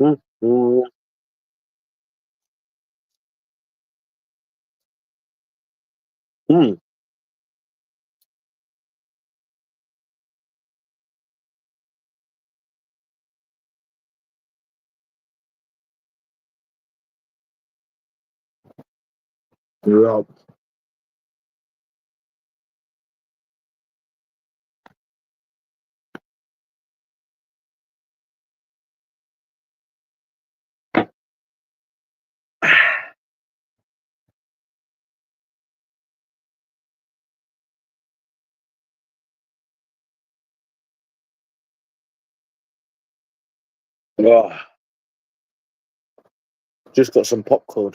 Mm, mm, mm. Yeah. Yeah. Just got some popcorn.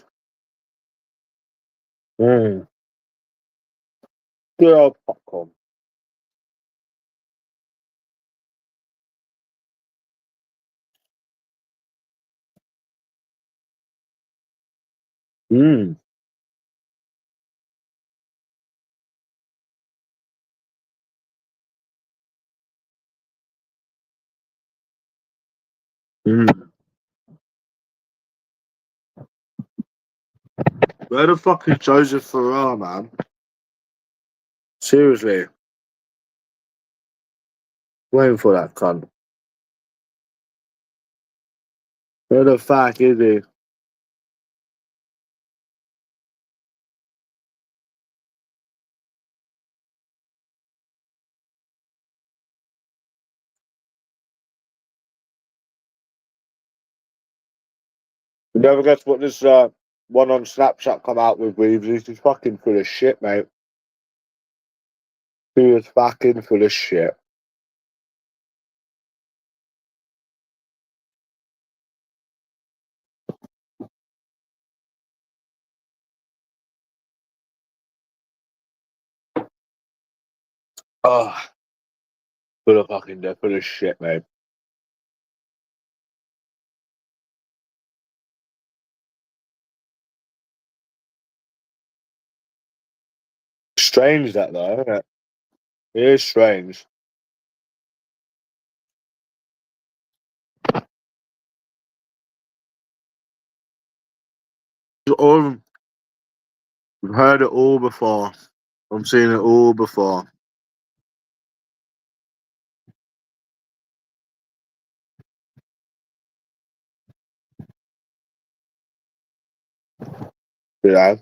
Mm. Good old popcorn. Mm. Mm. Where the fuck is Joseph Farrar, man? Seriously, waiting for that cunt. Where the fuck is he? You never guess what this one on Snapchat come out with, Weaves? He's just fucking full of shit, mate. He is fucking full of shit. Oh, they're full of shit, mate. Strange that though, isn't it? It is strange. All, I've heard it all before. I'm seeing it all before. You know?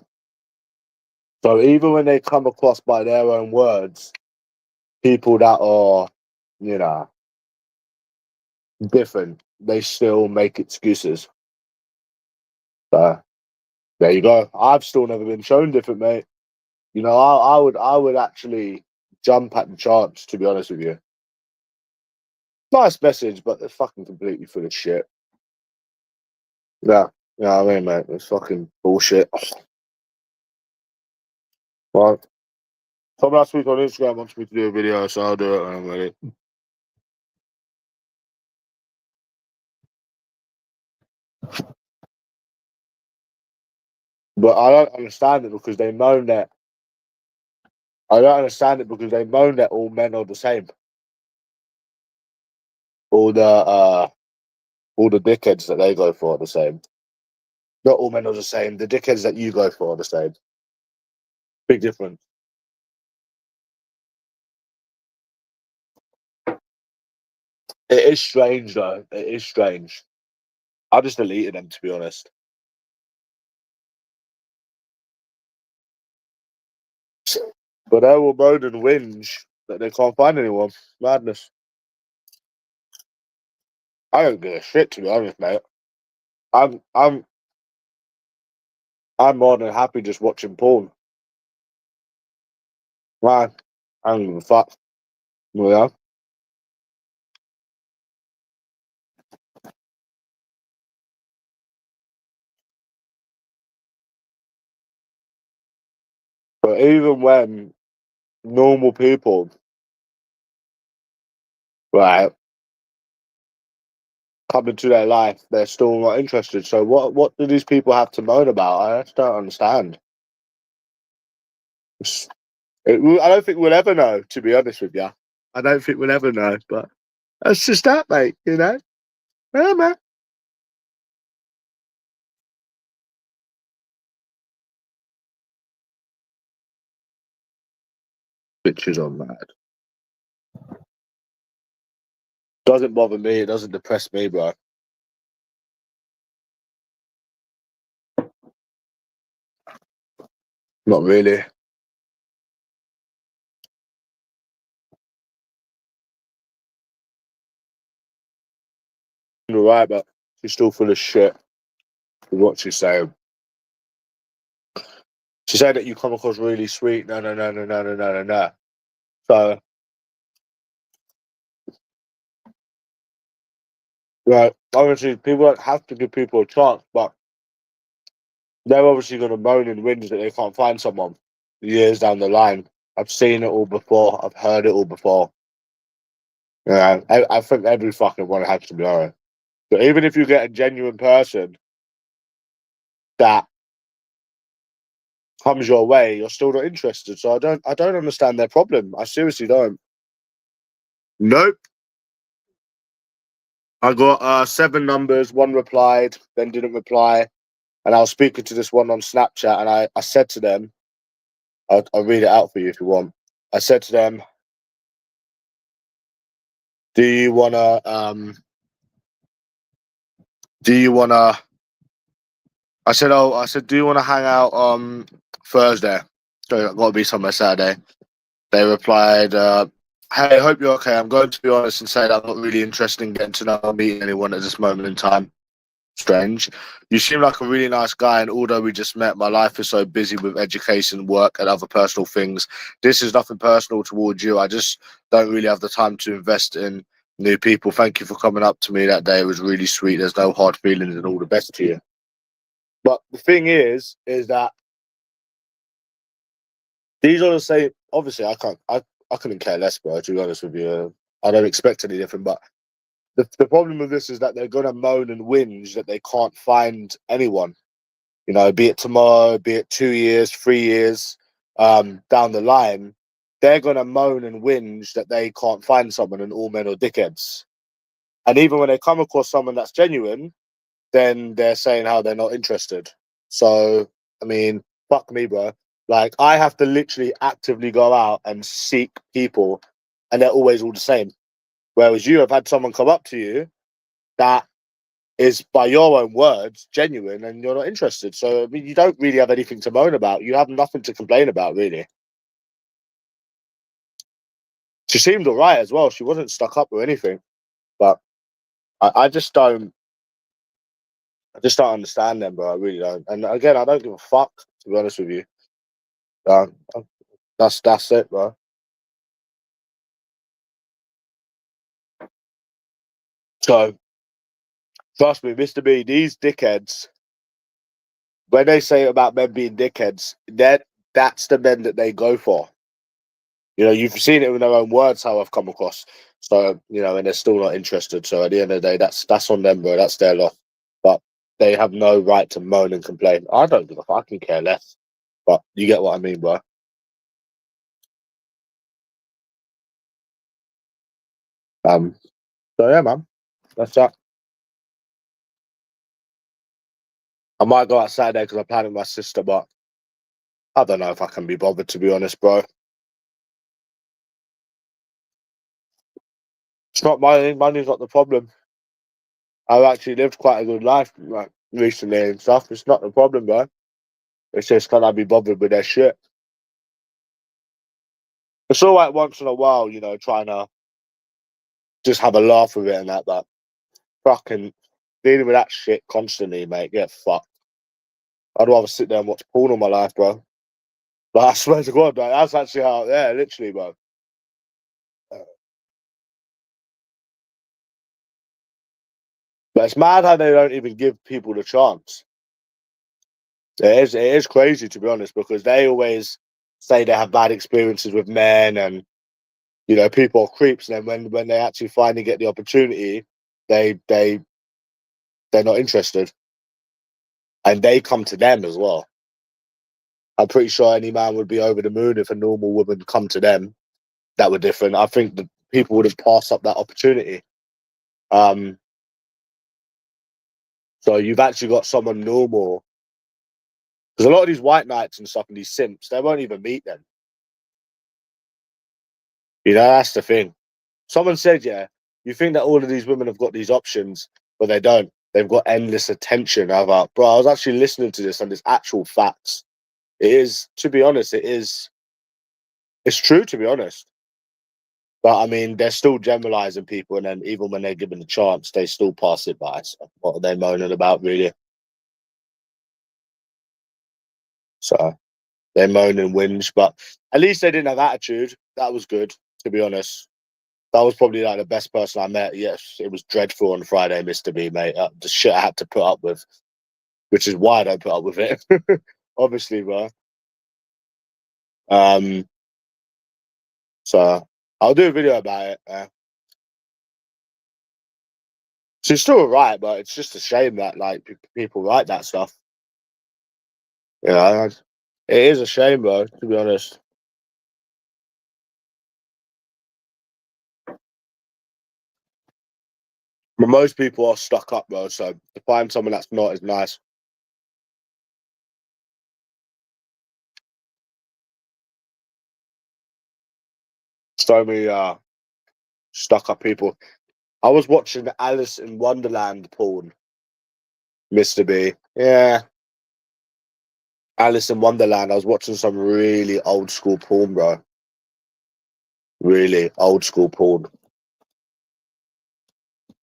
So even when they come across by their own words, people that are, you know, different, they still make excuses. So there you go. I've still never been shown different, mate. You know, I would actually jump at the chance, to be honest with you. Nice message, but they're fucking completely full of shit. Yeah, yeah, I mean, mate, it's fucking bullshit. Well, someone last week on Instagram wants me to do a video, so I'll do it when I'm ready. But I don't understand it because they moan that. I don't understand it because they moan that all men are the same. All the dickheads that they go for are the same. Not all men are the same. The dickheads that you go for are the same. Big difference. It is strange though. It is strange. I just deleted them, to be honest. But they will moan and whinge that they can't find anyone. Madness. I don't give a shit, to be honest, mate. I'm I'm I'm more than happy just watching porn. Man, I don't give a fuck. Yeah. But even when normal people, right, come into their life, they're still not interested. So what do these people have to moan about? I just don't understand. I don't think we'll ever know, to be honest with you. I don't think we'll ever know, but that's just that, mate. You know, yeah, man. Bitches are mad. Doesn't bother me. It doesn't depress me, bro. Not really. You're right, but she's still full of shit with what she's saying. She said that you come across really sweet. No. So, right, obviously, people don't have to give people a chance, but they're obviously going to moan and whinge that they can't find someone years down the line. I've seen it all before. I've heard it all before. Yeah, I think every fucking one has to be alright. So even if you get a genuine person that comes your way, you're still not interested. So I don't understand their problem. I seriously don't. Nope. I got 7 numbers. One replied, then didn't reply. And I was speaking to this one on Snapchat, and I said to them, I'll read it out for you if you want. I said to them, "Do you wanna? Do you wanna?" I said, "Do you wanna hang out on Thursday?" So I've got to be somewhere Saturday. They replied, "Hey, hope you're okay. I'm going to be honest and say that I'm not really interested in getting to know or meeting anyone at this moment in time. Strange. You seem like a really nice guy, and although we just met, my life is so busy with education, work, and other personal things. This is nothing personal towards you. I just don't really have the time to invest in new people. Thank you for coming up to me that day. It was really sweet. There's no hard feelings, and all the best to you." But the thing is that these are the same. Obviously, I couldn't care less, bro. To be honest with you, I don't expect any different. But the problem with this is that they're gonna moan and whinge that they can't find anyone. You know, be it tomorrow, be it 2 years, 3 years down the line, they're gonna moan and whinge that they can't find someone, and all men are dickheads. And even when they come across someone that's genuine, then they're saying how they're not interested. So, I mean, fuck me, bro. Like, I have to literally actively go out and seek people, and they're always all the same. Whereas you have had someone come up to you that is, by your own words, genuine, and you're not interested. So, I mean, you don't really have anything to moan about. You have nothing to complain about, really. She seemed all right as well. She wasn't stuck up or anything. But I just don't. I just don't understand them, bro. I really don't. And again, I don't give a fuck, to be honest with you. Uh, that's it, bro. So trust me, Mr. B, these dickheads, when they say about men being dickheads, that's the men that they go for. You know, you've seen it with their own words how I've come across. So, you know, and they're still not interested. So at the end of the day, that's on them, bro. That's their loss. But they have no right to moan and complain. I don't give a fuck. I can care less. But you get what I mean, bro. Um. So yeah, man. That's that. I might go out Saturday because I'm planning with my sister, but I don't know if I can be bothered, to be honest, bro. It's not money. Money's not the problem. I've actually lived quite a good life, like, recently and stuff. It's not the problem, bro. It's just, can I be bothered with their shit? It's all right once in a while, you know, trying to just have a laugh with it and that, but fucking dealing with that shit constantly, mate, get fucked. I'd rather sit there and watch porn all my life, bro. But I swear to God, like, that's actually how, yeah, literally, bro. But it's mad how they don't even give people the chance. It is crazy, to be honest, because they always say they have bad experiences with men, and you know, people are creeps. And then when they actually finally get the opportunity, they they they're not interested, and they come to them as well. I'm pretty sure any man would be over the moon if a normal woman come to them that were different. I think that people would have passed up that opportunity. Um, so you've actually got someone normal, because a lot of these white knights and stuff and these simps, they won't even meet them. You know, that's the thing. Someone said, yeah, you think that all of these women have got these options, but they don't. They've got endless attention. I was like, bro, I was actually listening to this and it's actual facts. It is, to be honest, it's true, to be honest. But I mean, they're still generalizing people, and then even when they're given a chance, they still pass it by. So what are they moaning about, really? So they moan and whinge, but at least they didn't have attitude. That was good, to be honest. That was probably like the best person I met. Yes, it was dreadful on Friday, Mr. B, mate. The shit I had to put up with, which is why I don't put up with it. Obviously, bro. Um, so I'll do a video about it. She's still alright, but it's just a shame that like people write that stuff. You know, it is a shame, bro. To be honest, but most people are stuck up, bro. So to find someone that's not is nice. So many stuck up people. I was watching Alice in Wonderland porn, Mr. B. Yeah, Alice in Wonderland. I was watching some really old school porn, bro. Really old school porn.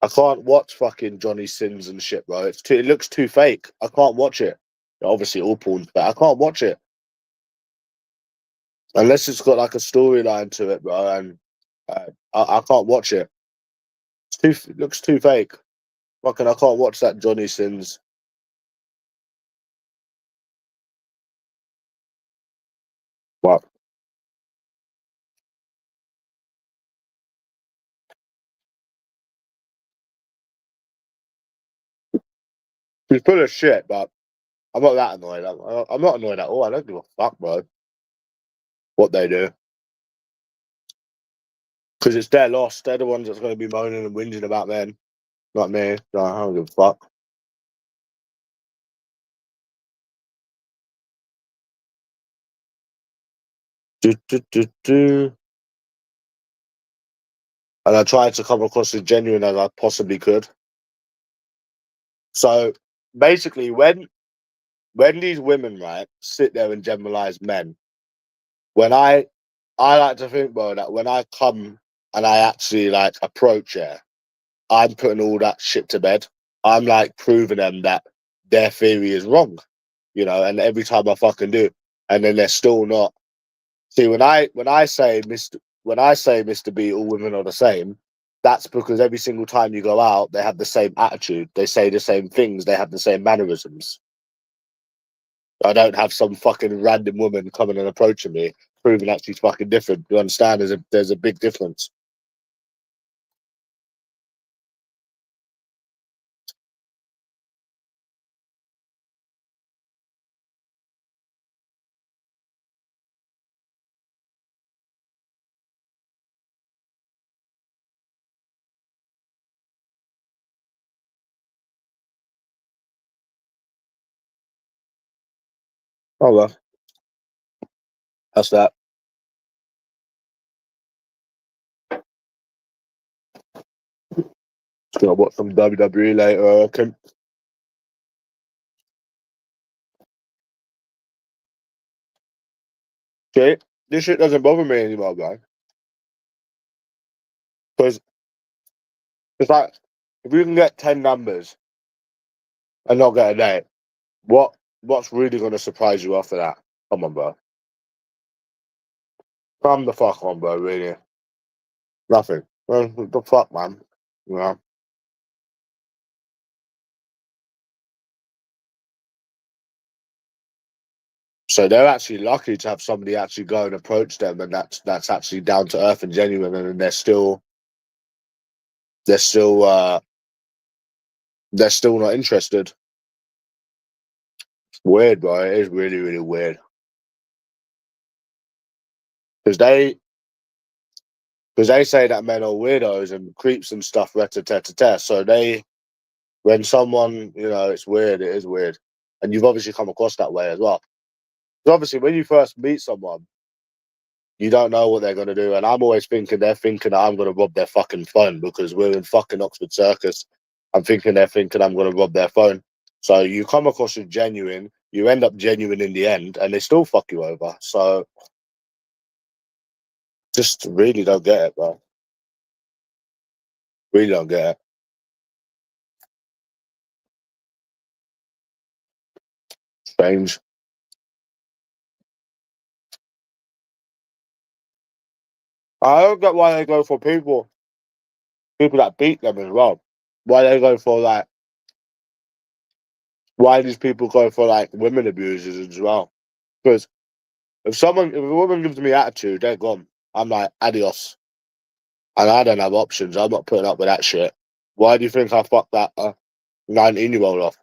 I can't watch fucking Johnny Sins and shit, bro. It looks too fake. I can't watch it. Obviously, all porn's but I can't watch it unless it's got like a storyline to it, bro. And I can't watch it. It looks too fake. Fucking, I can't watch that Johnny Sins. What? He's full of shit, but I'm not that annoyed. I'm not annoyed at all. I don't give a fuck, bro. What they do. Because it's their loss. They're the ones that's going to be moaning and whinging about men. Not me. No, I don't give a fuck. Do, do, do, do. And I tried to come across as genuine as I possibly could. So basically, when these women, right, sit there and generalize men, when I like to think, bro, that when I come and I actually like approach it, I'm putting all that shit to bed. I'm like proving them that their theory is wrong, you know, and every time I fucking do, and then they're still not. See, when I say Mr. B, all women are the same, that's because every single time you go out, they have the same attitude, they say the same things, they have the same mannerisms. I don't have some fucking random woman coming and approaching me, proving that she's fucking different. You understand? There's a big difference. Oh well, that's that. Just gonna watch some WWE later. Okay. See, this shit doesn't bother me anymore, guys. Because it's like if you can get 10 numbers and not get a date, what's really gonna surprise you after that? Come on, bro. Come the fuck on, bro. Really, nothing. Well, what the fuck, man. You know. So they're actually lucky to have somebody actually go and approach them, and that's actually down to earth and genuine, and they're still they're still not interested. Weird, bro. It is really really weird because they say that men are weirdos and creeps and stuff, ret-a-tet-a-tet. So when someone, it's weird. It is weird, and you've obviously come across that way as well. 'Cause obviously, when you first meet someone, you don't know what they're gonna do. And I'm always thinking they're thinking that I'm gonna rob their fucking phone because we're in fucking Oxford Circus. I'm thinking they're thinking I'm gonna rob their phone. So you come across as genuine, you end up genuine in the end, and they still fuck you over. So just really don't get it, bro. Really don't get it. Strange. I don't get why they go for people that beat them as well. Why they go for like why these people go for like women abusers as well. Because if a woman gives me attitude, they're gone. I'm like, adios. And I don't have options. I'm not putting up with that shit. Why do you think I fucked that 19-year-old off?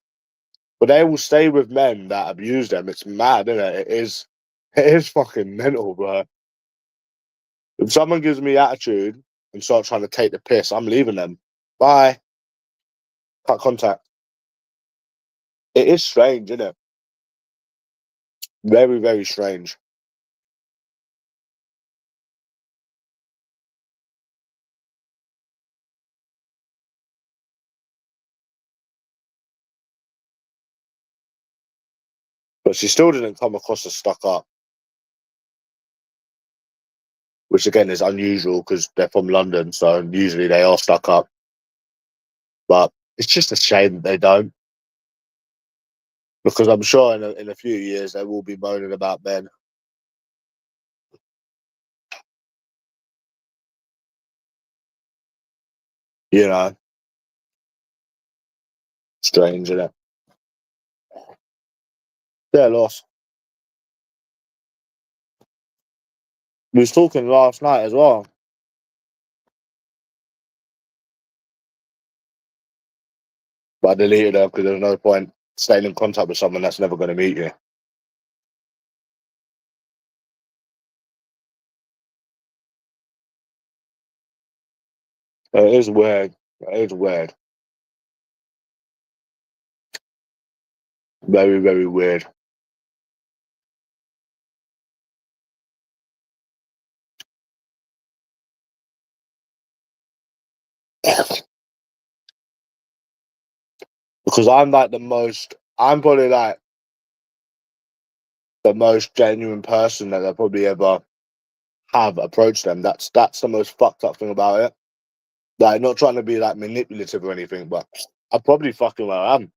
But they will stay with men that abuse them. It's mad, isn't it? It is fucking mental, bro. If someone gives me attitude and starts trying to take the piss, I'm leaving them. Bye. Cut contact. It is strange, isn't it? Very, very strange. But she still didn't come across as stuck up, which again is unusual because they're from London, so usually they are stuck up. But it's just a shame that they don't, because I'm sure in a few years they will be moaning about men. You know, strange, isn't it? They're lost. We was talking last night as well, but I deleted her because there's no point staying in contact with someone that's never going to meet you. It is weird. It is weird. Very, very weird. Because I'm probably like the most genuine person that they'll probably ever have approached them. That's the most fucked up thing about it. Like, not trying to be like manipulative or anything, but I probably fucking well am.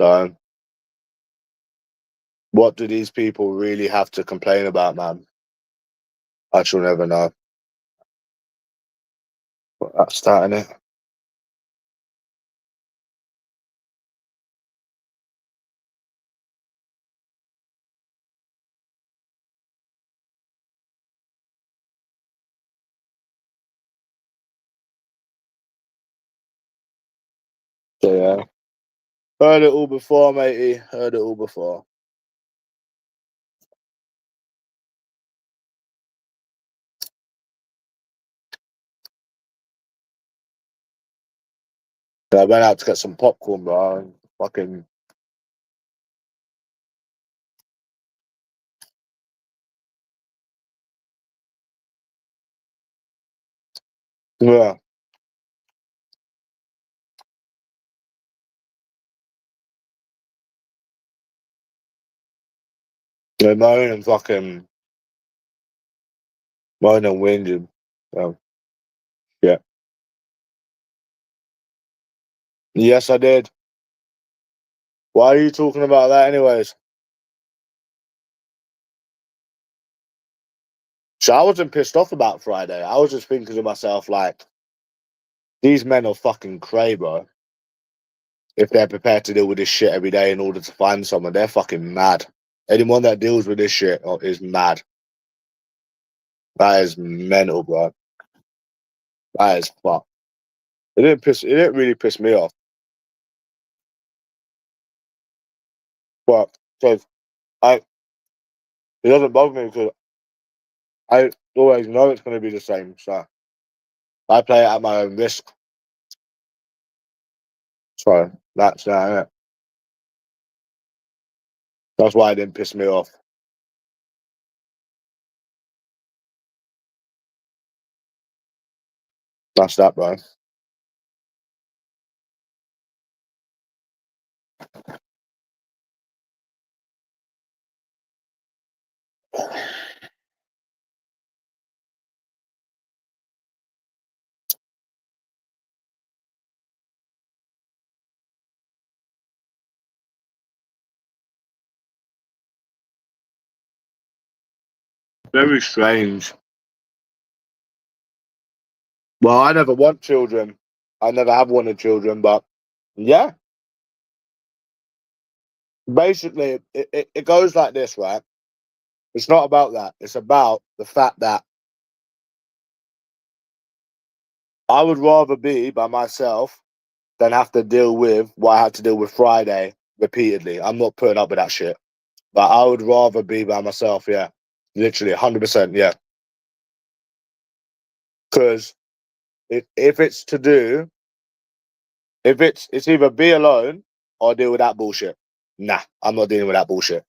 So, what do these people really have to complain about, man? I shall never know. But that's starting it. So yeah, heard it all before, matey. Heard it all before. So I went out to get some popcorn, bro. And fucking yeah, they're moaning and fucking moaning and whinging. So yeah, yes, I did. Why are you talking about that, anyways? So I wasn't pissed off about Friday. I was just thinking to myself, like, these men are fucking cray, bro. If they're prepared to deal with this shit every day in order to find someone, they're fucking mad. Anyone that deals with this shit is mad. That is mental, bro. That is fuck. It didn't really piss me off. But because I it doesn't bother me because I always know it's gonna be the same. So I play it at my own risk. So that's it. That's why it didn't piss me off. That's that, bro. Very strange. Well, I never want children. I never have wanted children, but yeah. Basically, it goes like this, right? It's not about that. It's about the fact that I would rather be by myself than have to deal with what I had to deal with Friday repeatedly. I'm not putting up with that shit. But I would rather be by myself, yeah. Literally, 100%, yeah. Because if it's to do, if it's either be alone or deal with that bullshit. Nah, I'm not dealing with that bullshit.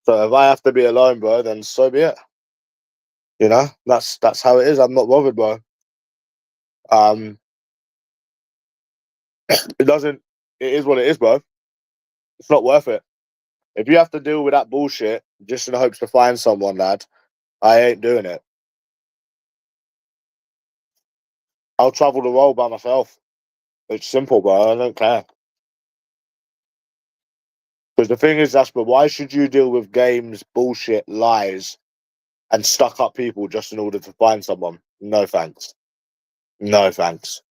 So if I have to be alone, bro, then so be it. You know, that's how it is. I'm not bothered, bro. Um, it doesn't. It is what it is, bro. It's not worth it. If you have to deal with that bullshit just in the hopes to find someone, lad, I ain't doing it. I'll travel the world by myself. It's simple, bro. I don't care. Because the thing is, Jasper, why should you deal with games, bullshit, lies, and stuck up people just in order to find someone? No thanks. No thanks.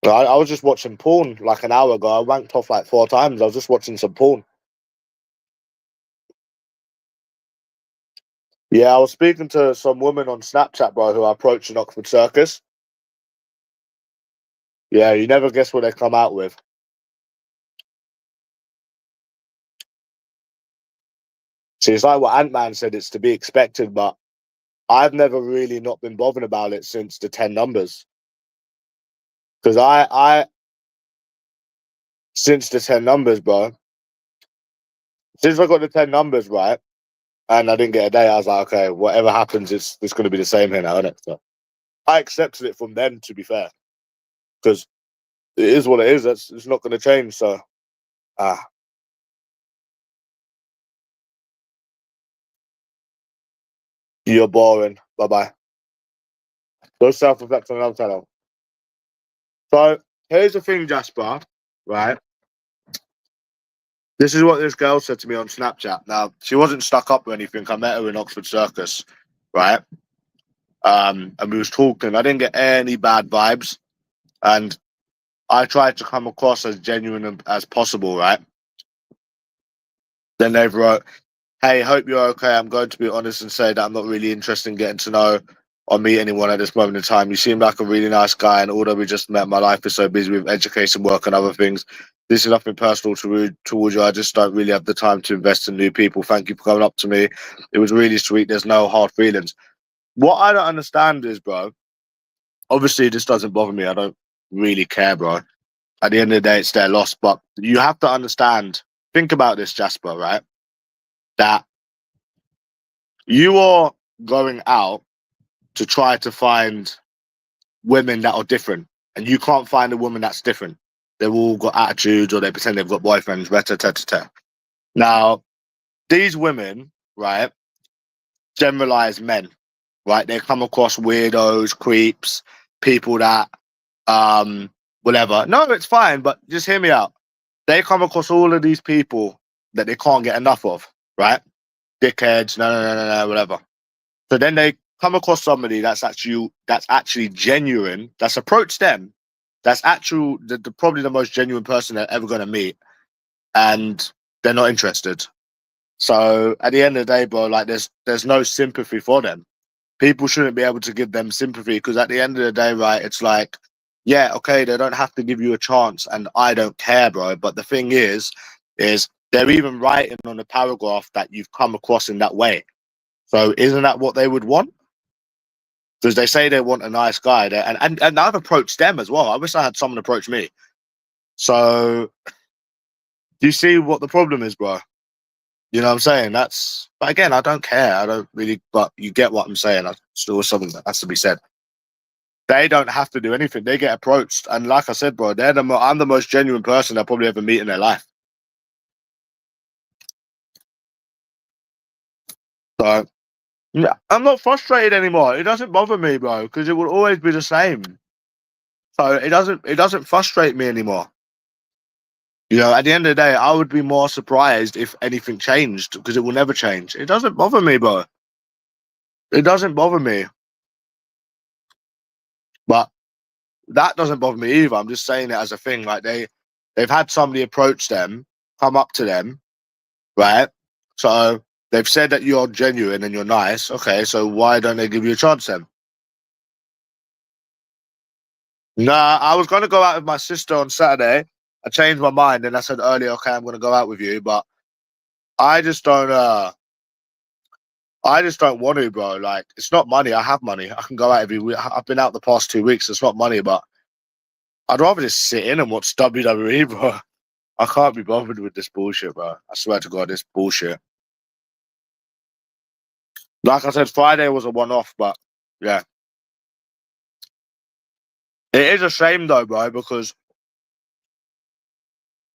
I was just watching porn like an hour ago. I wanked off like 4 times. I was just watching some porn. Yeah, I was speaking to some woman on Snapchat, bro, who I approached in Oxford Circus. Yeah, you never guess what they come out with. See, it's like what Ant-Man said, it's to be expected, but I've never really not been bothered about it since the 10 numbers. Because since the 10 numbers, bro, since I got the 10 numbers right, and I didn't get a day, I was like, okay, whatever happens, it's going to be the same here now, isn't it? So I accepted it from then, to be fair, because it is what it is. It's not going to change. So, you're boring. Bye bye. Go self reflect on another channel. So here's the thing, Jasper. Right. This is what this girl said to me on Snapchat. Now she wasn't stuck up or anything. I met her in Oxford Circus, right? And we was talking. I didn't get any bad vibes, and I tried to come across as genuine as possible, right? Then they wrote, "Hey, hope you're okay. I'm going to be honest and say that I'm not really interested in getting to know or meet anyone at this moment in time. You seem like a really nice guy, and although we just met, my life is so busy with education, work, and other things. This is nothing personal towards you. I just don't really have the time to invest in new people. Thank you for coming up to me. It was really sweet. There's no hard feelings." What I don't understand is, bro, obviously this doesn't bother me. I don't really care, bro. At the end of the day, it's their loss. But you have to understand, think about this, Jasper, right? That you are going out to try to find women that are different, and you can't find a woman that's different. They've all got attitudes, or they pretend they've got boyfriends. Now, these women, right, generalize men, right? They come across weirdos, creeps, people that, whatever. No, it's fine, but just hear me out. They come across all of these people that they can't get enough of, right? Dickheads, no, whatever. So then they come across somebody that's actually genuine, that's approached them, that's probably the most genuine person they're ever going to meet, and they're not interested. So at the end of the day, bro, like there's no sympathy for them. People shouldn't be able to give them sympathy, because at the end of the day, right, it's like, yeah, okay, they don't have to give you a chance, and I don't care, bro. But the thing is they're even writing on the paragraph that you've come across in that way. So isn't that what they would want? Because they say they want a nice guy, and I've approached them as well. I wish I had someone approach me. So do you see what the problem is, bro? You know what I'm saying? But again, I don't care. I don't really, but you get what I'm saying. That's still something that has to be said. They don't have to do anything. They get approached, and like I said, bro, I'm the most genuine person they'll probably ever meet in their life. So yeah, I'm not frustrated anymore. It doesn't bother me, bro, because it will always be the same. So it doesn't frustrate me anymore. You know, at the end of the day, I would be more surprised if anything changed because it will never change. It doesn't bother me, bro. It doesn't bother me. But that doesn't bother me either. I'm just saying it as a thing. Like they've had somebody approach them, come up to them, right? So they've said that you're genuine and you're nice. Okay, so why don't they give you a chance then? Nah, I was gonna go out with my sister on Saturday. I changed my mind and I said earlier, okay, I'm gonna go out with you, but I just don't I just don't want to, bro. Like, it's not money. I have money. I can go out every week. I've been out the past 2 weeks. It's not money, but I'd rather just sit in and watch WWE, bro. I can't be bothered with this bullshit, bro. I swear to God, this bullshit. Like I said, Friday was a one-off, but yeah. It is a shame, though, bro, because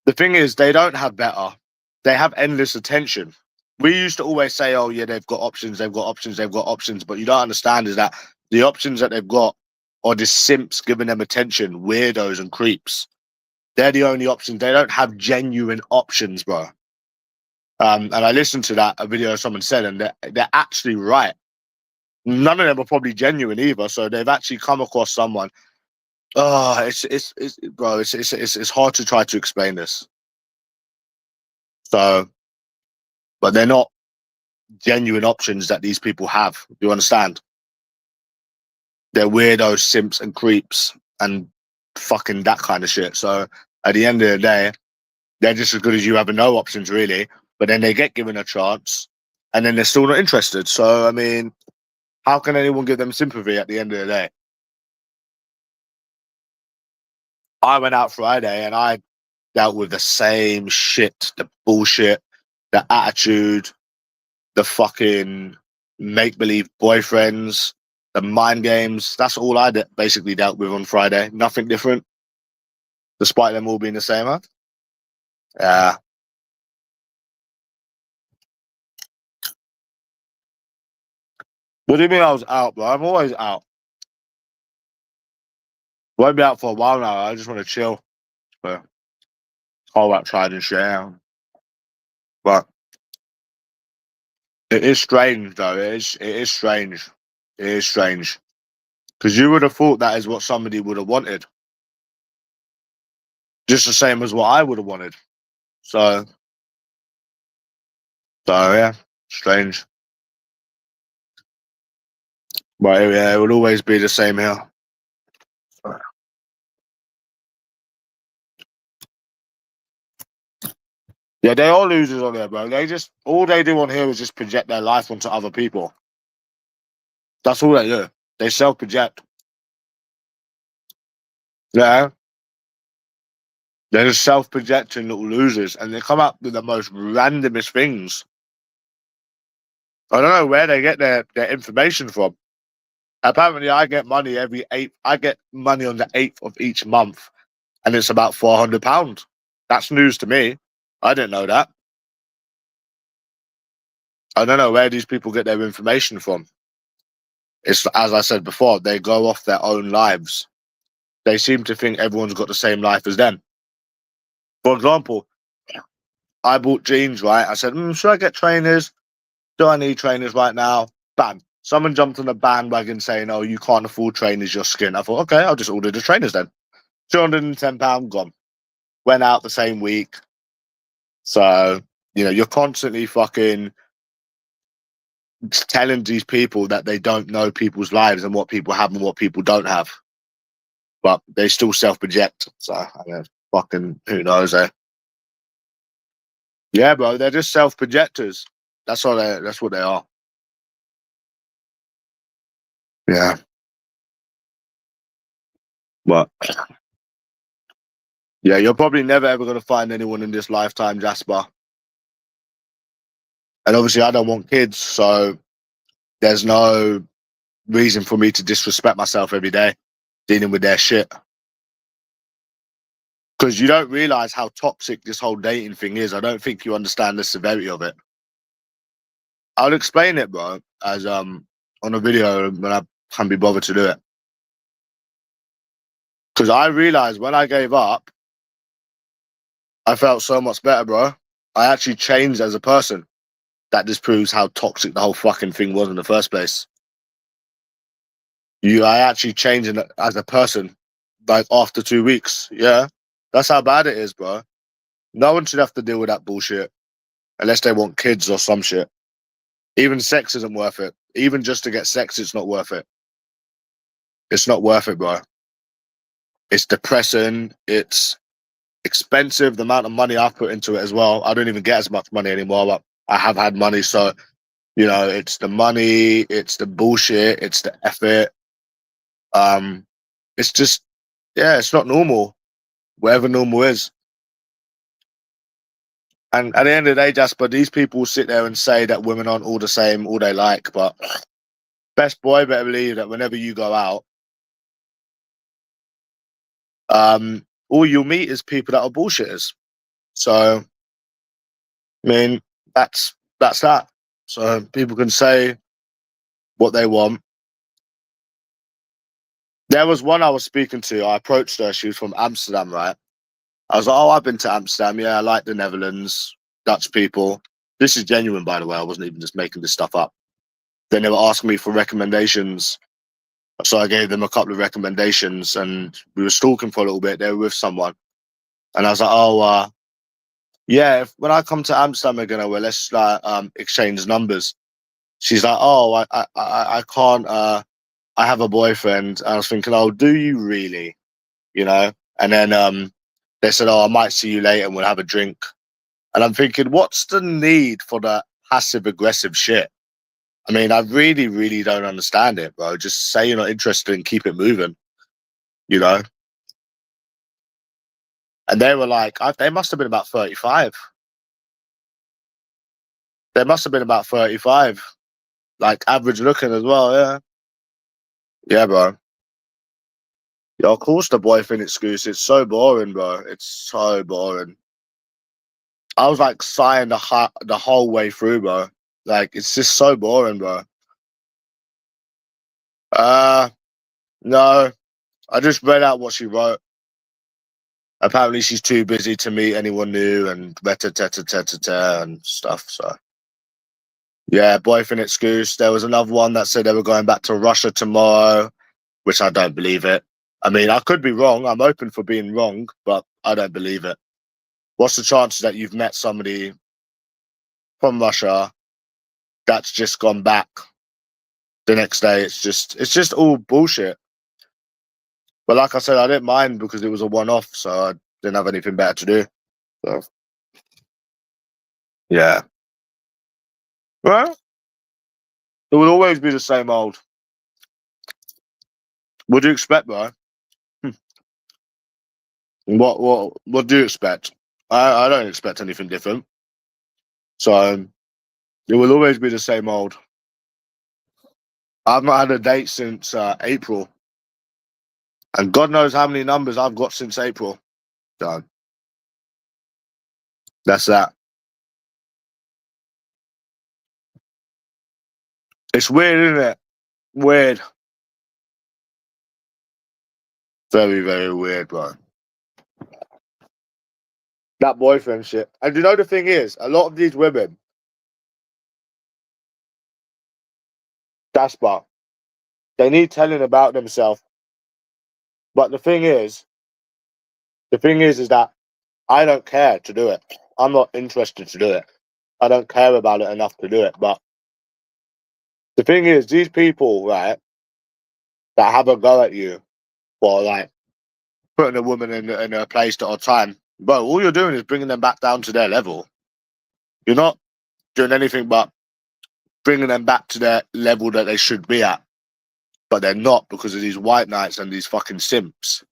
the thing is, they don't have better. They have endless attention. We used to always say, oh, yeah, they've got options, they've got options, they've got options. But you don't understand is that the options that they've got are just simps giving them attention, weirdos and creeps. They're the only options. They don't have genuine options, bro. And I listened to that a video someone said, and they're actually right. None of them are probably genuine either. So they've actually come across someone. Oh, it's bro, it's hard to try to explain this. So, but they're not genuine options that these people have. Do you understand? They're weirdos, simps, and creeps, and fucking that kind of shit. So at the end of the day, they're just as good as you having no options, really. But then they get given a chance, and then they're still not interested. So I mean, how can anyone give them sympathy at the end of the day? I went out Friday and I dealt with the same shit, the bullshit, the attitude, the fucking make believe boyfriends, the mind games. That's all I basically dealt with on Friday. Nothing different, despite them all being the same. Huh? Yeah. What do you mean I was out, bro? I'm always out. Won't be out for a while now. I just want to chill. But all outside and shit. Yeah. But it is strange, though. It is strange. It is strange. Because you would have thought that is what somebody would have wanted. Just the same as what I would have wanted. So yeah, strange. But yeah, it will always be the same here. Yeah, they are losers on there, bro. They just all they do on here is just project their life onto other people. That's all they do. They self-project. Yeah, they're just self-projecting little losers, and they come up with the most randomest things. I don't know where they get their information from. Apparently, I get money every eighth. I get money on the 8th of each month, and it's about £400. That's news to me. I didn't know that. I don't know where these people get their information from. It's as I said before, they go off their own lives. They seem to think everyone's got the same life as them. For example, I bought jeans, right? I said, should I get trainers? Do I need trainers right now? Bam. Someone jumped on a bandwagon saying, oh, you can't afford trainers, your skin. I thought, okay, I'll just order the trainers then. £210 gone. Went out the same week. So, you're constantly fucking telling these people that they don't know people's lives and what people have and what people don't have. But they still self-project. So, I don't know, fucking, who knows, eh? Yeah, bro, they're just self-projectors. That's what they are. Yeah. But yeah, you're probably never ever gonna find anyone in this lifetime, Jasper. And obviously I don't want kids, so there's no reason for me to disrespect myself every day. dealing with their shit. Because you don't realise how toxic this whole dating thing is. I don't think you understand the severity of it. I'll explain it, bro, as on a video when I can be bothered to do it. Because I realised when I gave up, I felt so much better, bro. I actually changed as a person. That just proves how toxic the whole fucking thing was in the first place. I actually changed as a person, like after 2 weeks. Yeah, that's how bad it is, bro. No one should have to deal with that bullshit unless they want kids or some shit. Even sex isn't worth it. Even just to get sex, it's not worth it. It's not worth it, bro. It's depressing. It's expensive. The amount of money I've put into it as well. I don't even get as much money anymore, but I have had money. So, you know, it's the money, it's the bullshit, it's the effort. It's just, yeah, it's not normal. Whatever normal is. And at the end of the day, Jasper, these people sit there and say that women aren't all the same, all they like. But best boy, better believe that whenever you go out, all you'll meet is people that are bullshitters. So, I mean, that's that. So people can say what they want. There was one I was speaking to. I approached her. She was from Amsterdam, right? I was like, oh, I've been to Amsterdam. Yeah, I like the Netherlands, Dutch people. This is genuine, by the way. I wasn't even just making this stuff up. Then they were asking me for recommendations. So I gave them a couple of recommendations and we were stalking for a little bit. They were with someone. And I was like, oh, yeah, when I come to Amsterdam again, well, let's exchange numbers. She's like, oh, I can't, I have a boyfriend. And I was thinking, oh, do you really? You know? And then they said, oh, I might see you later and we'll have a drink. And I'm thinking, what's the need for that passive aggressive shit? I mean, I really, really don't understand it, bro. Just say you're not interested and keep it moving, you know? And they were like, they must have been about 35. They must have been about 35. Like, average looking as well, yeah. Yeah, bro. Yeah, of course the boyfriend excuse. It's so boring, bro. It's so boring. I was like sighing the whole way through, bro. Like, it's just so boring, bro. No. I just read out what she wrote. Apparently she's too busy to meet anyone new and and stuff, so. Yeah, boyfriend excuse. There was another one that said they were going back to Russia tomorrow, which I don't believe it. I mean, I could be wrong. I'm open for being wrong, but I don't believe it. What's the chances that you've met somebody from Russia that's just gone back the next day? It's just all bullshit. But like I said, I didn't mind because it was a one-off, so I didn't have anything better to do. So, yeah. Well, it will always be the same old. What do you expect, bro? What do you expect? I don't expect anything different. So it will always be the same old. I've not had a date since April. And God knows how many numbers I've got since April. So that's that. It's weird, isn't it? Weird. Very, very weird, bro. That boyfriend shit. And you know the thing is, a lot of these women, that's but they need telling about themselves. But the thing is that I don't care to do it. I'm not interested to do it. I don't care about it enough to do it. But the thing is, these people, right, that have a go at you for like putting a woman in a place at a time, bro, all you're doing is bringing them back down to their level. You're not doing anything but bringing them back to their level that they should be at. But they're not because of these white knights and these fucking simps.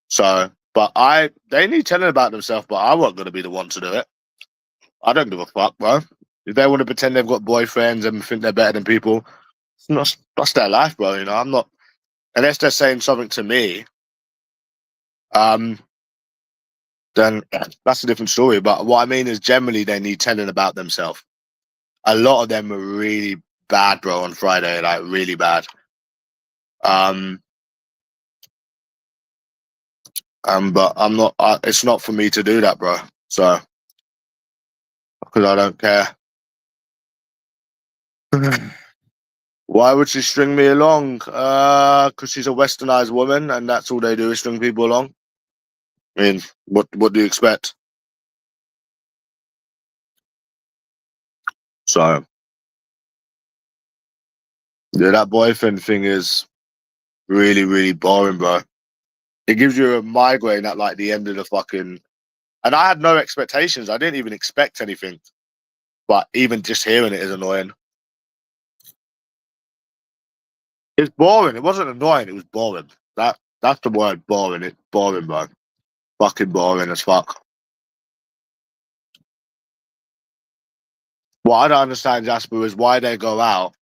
So, but they need telling about themselves, but I wasn't going to be the one to do it. I don't give a fuck, bro. If they want to pretend they've got boyfriends and think they're better than people, that's their life, bro. You know, I'm not unless they're saying something to me, then that's a different story. But what I mean is generally they need telling about themselves. A lot of them were really bad, bro, on Friday, like really bad. But I'm not. It's not for me to do that, bro. So because I don't care. Why would she string me along? Because she's a westernized woman, and that's all they do is string people along. I mean, what do you expect? So yeah, that boyfriend thing is really, really boring, bro. It gives you a migraine at like the end of the fucking. And I had no expectations. I didn't even expect anything. But even just hearing it is annoying. It's boring. It wasn't annoying. It was boring. That's the word, boring. It's boring, bro. Fucking boring as fuck. What I don't understand, Jasper, is why they go out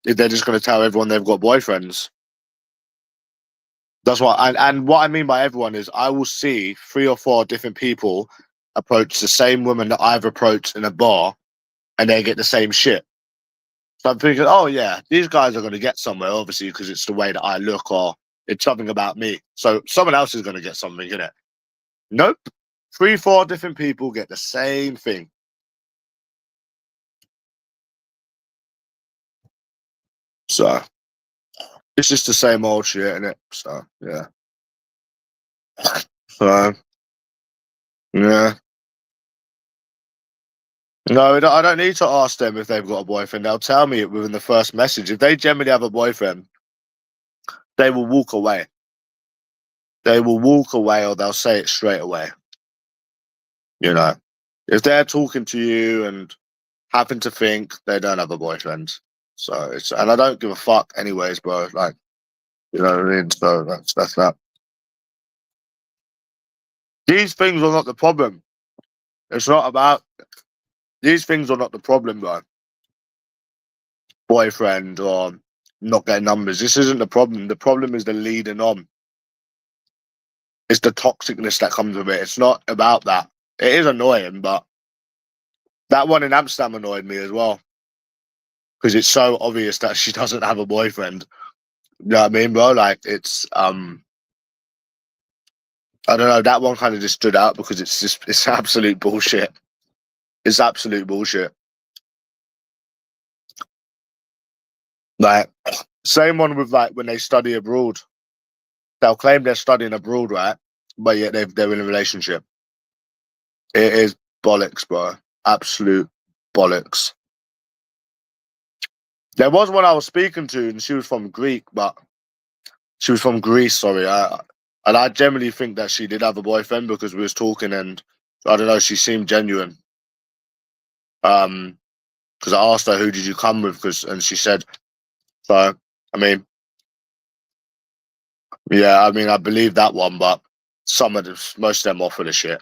if they're just going to tell everyone they've got boyfriends. That's what. And what I mean by everyone is I will see 3 or 4 different people approach the same woman that I've approached in a bar, and they get the same shit. So I'm thinking, oh yeah, these guys are going to get somewhere, obviously, because it's the way that I look or it's something about me. So someone else is going to get something, isn't it? Nope. 3, 4 different people get the same thing. So it's just the same old shit, isn't it? So yeah. So yeah. No, I don't need to ask them if they've got a boyfriend. They'll tell me it within the first message. If they generally have a boyfriend, they will walk away. They will walk away or they'll say it straight away. You know, if they're talking to you and happen to think they don't have a boyfriend. So it's, and I don't give a fuck anyways, bro. Like, you know what I mean? So that's that. These things are not the problem. It's not about, these things are not the problem, bro. Boyfriend or not getting numbers. This isn't the problem. The problem is the leading on. It's the toxicness that comes with it. It's not about that. It is annoying, but that one in Amsterdam annoyed me as well. Because it's so obvious that she doesn't have a boyfriend. You know what I mean, bro? Like it's I don't know, that one kind of just stood out because it's absolute bullshit. It's absolute bullshit. Like same one with like when they study abroad. They'll claim they're studying abroad, right? But yet they're in a relationship. It is bollocks, bro. Absolute bollocks. There was one I was speaking to, and she was from she was from Greece. Sorry, and I generally think that she did have a boyfriend because we was talking, and I don't know, she seemed genuine. Because I asked her who did you come with, and she said so. I mean, yeah, I mean, I believe that one, but most of them offer the shit.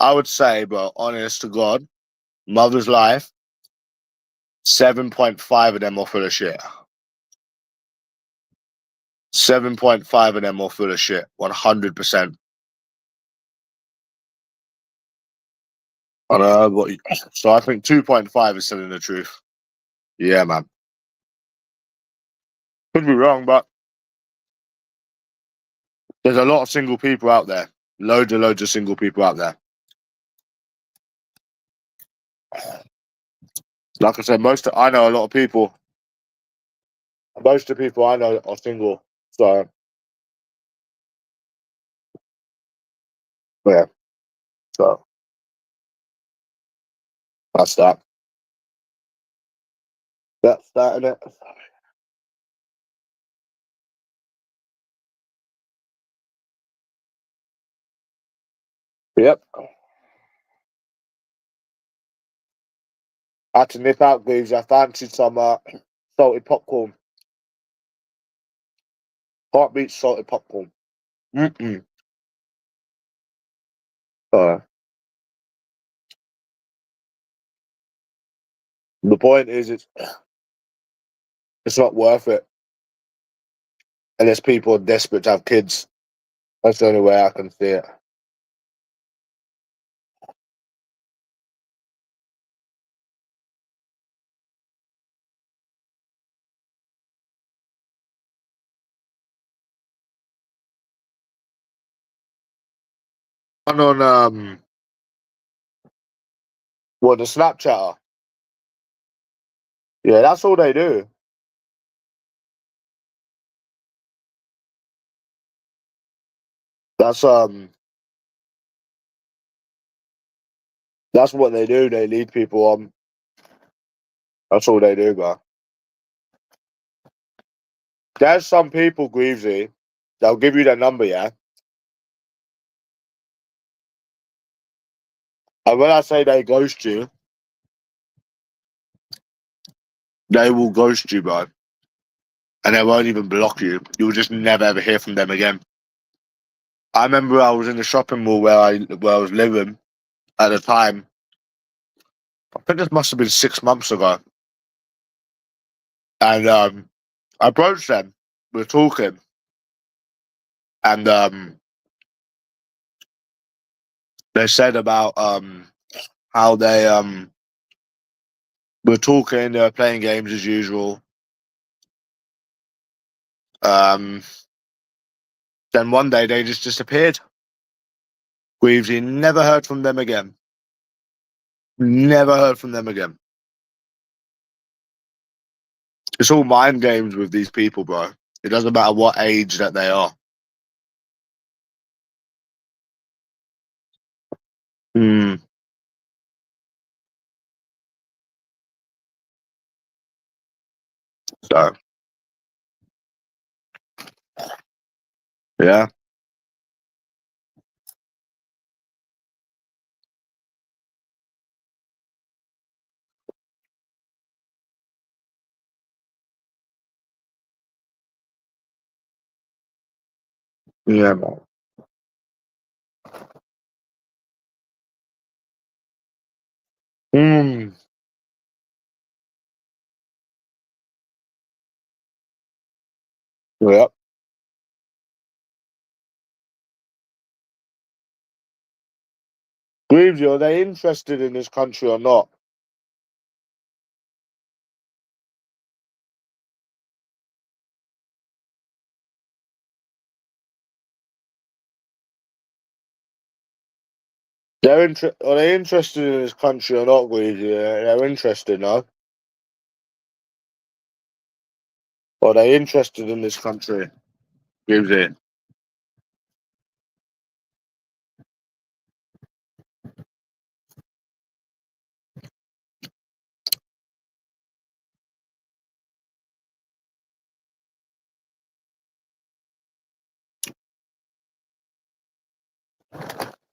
I would say, but honest to God, Mother's Life, 7.5 of them are full of shit. 7.5 of them are full of shit. 100%. I don't know so I think 2.5 is telling the truth. Yeah, man. Could be wrong, but there's a lot of single people out there. Loads of single people out there. Like I said, I know a lot of people. Most of the people I know are single. So yeah. So that's that. That's that, innit? Yep. I had to nip out, dudes. I fancied some salted popcorn. Heartbeat salted popcorn. Mm-mm. Uh, the point is, it's not worth it. and there's people desperate to have kids. That's the only way I can see it. And on what, the Snapchatter? Yeah, that's all they do. That's that's what they do. They lead people on. That's all they do, bro. There's some people, Greavesy, they'll give you their number, yeah. And when I say they ghost you, they will ghost you, bro. And they won't even block you. You'll just never ever hear from them again. I remember I was in the shopping mall where I was living at the time. I think this must have been 6 months ago. And I approached them. We were talking. And they said about how they were talking, they were playing games as usual. Um, then one day they just disappeared. Greavesy never heard from them again. Never heard from them again. It's all mind games with these people, bro. It doesn't matter what age that they are. Hmm. So yeah, yeah, man. Hmm. Yeah. Greavesy, are they interested in this country or not? Are they interested in this country or not, Greavesy? They're interested, no? Are they interested in this country? Greavesy.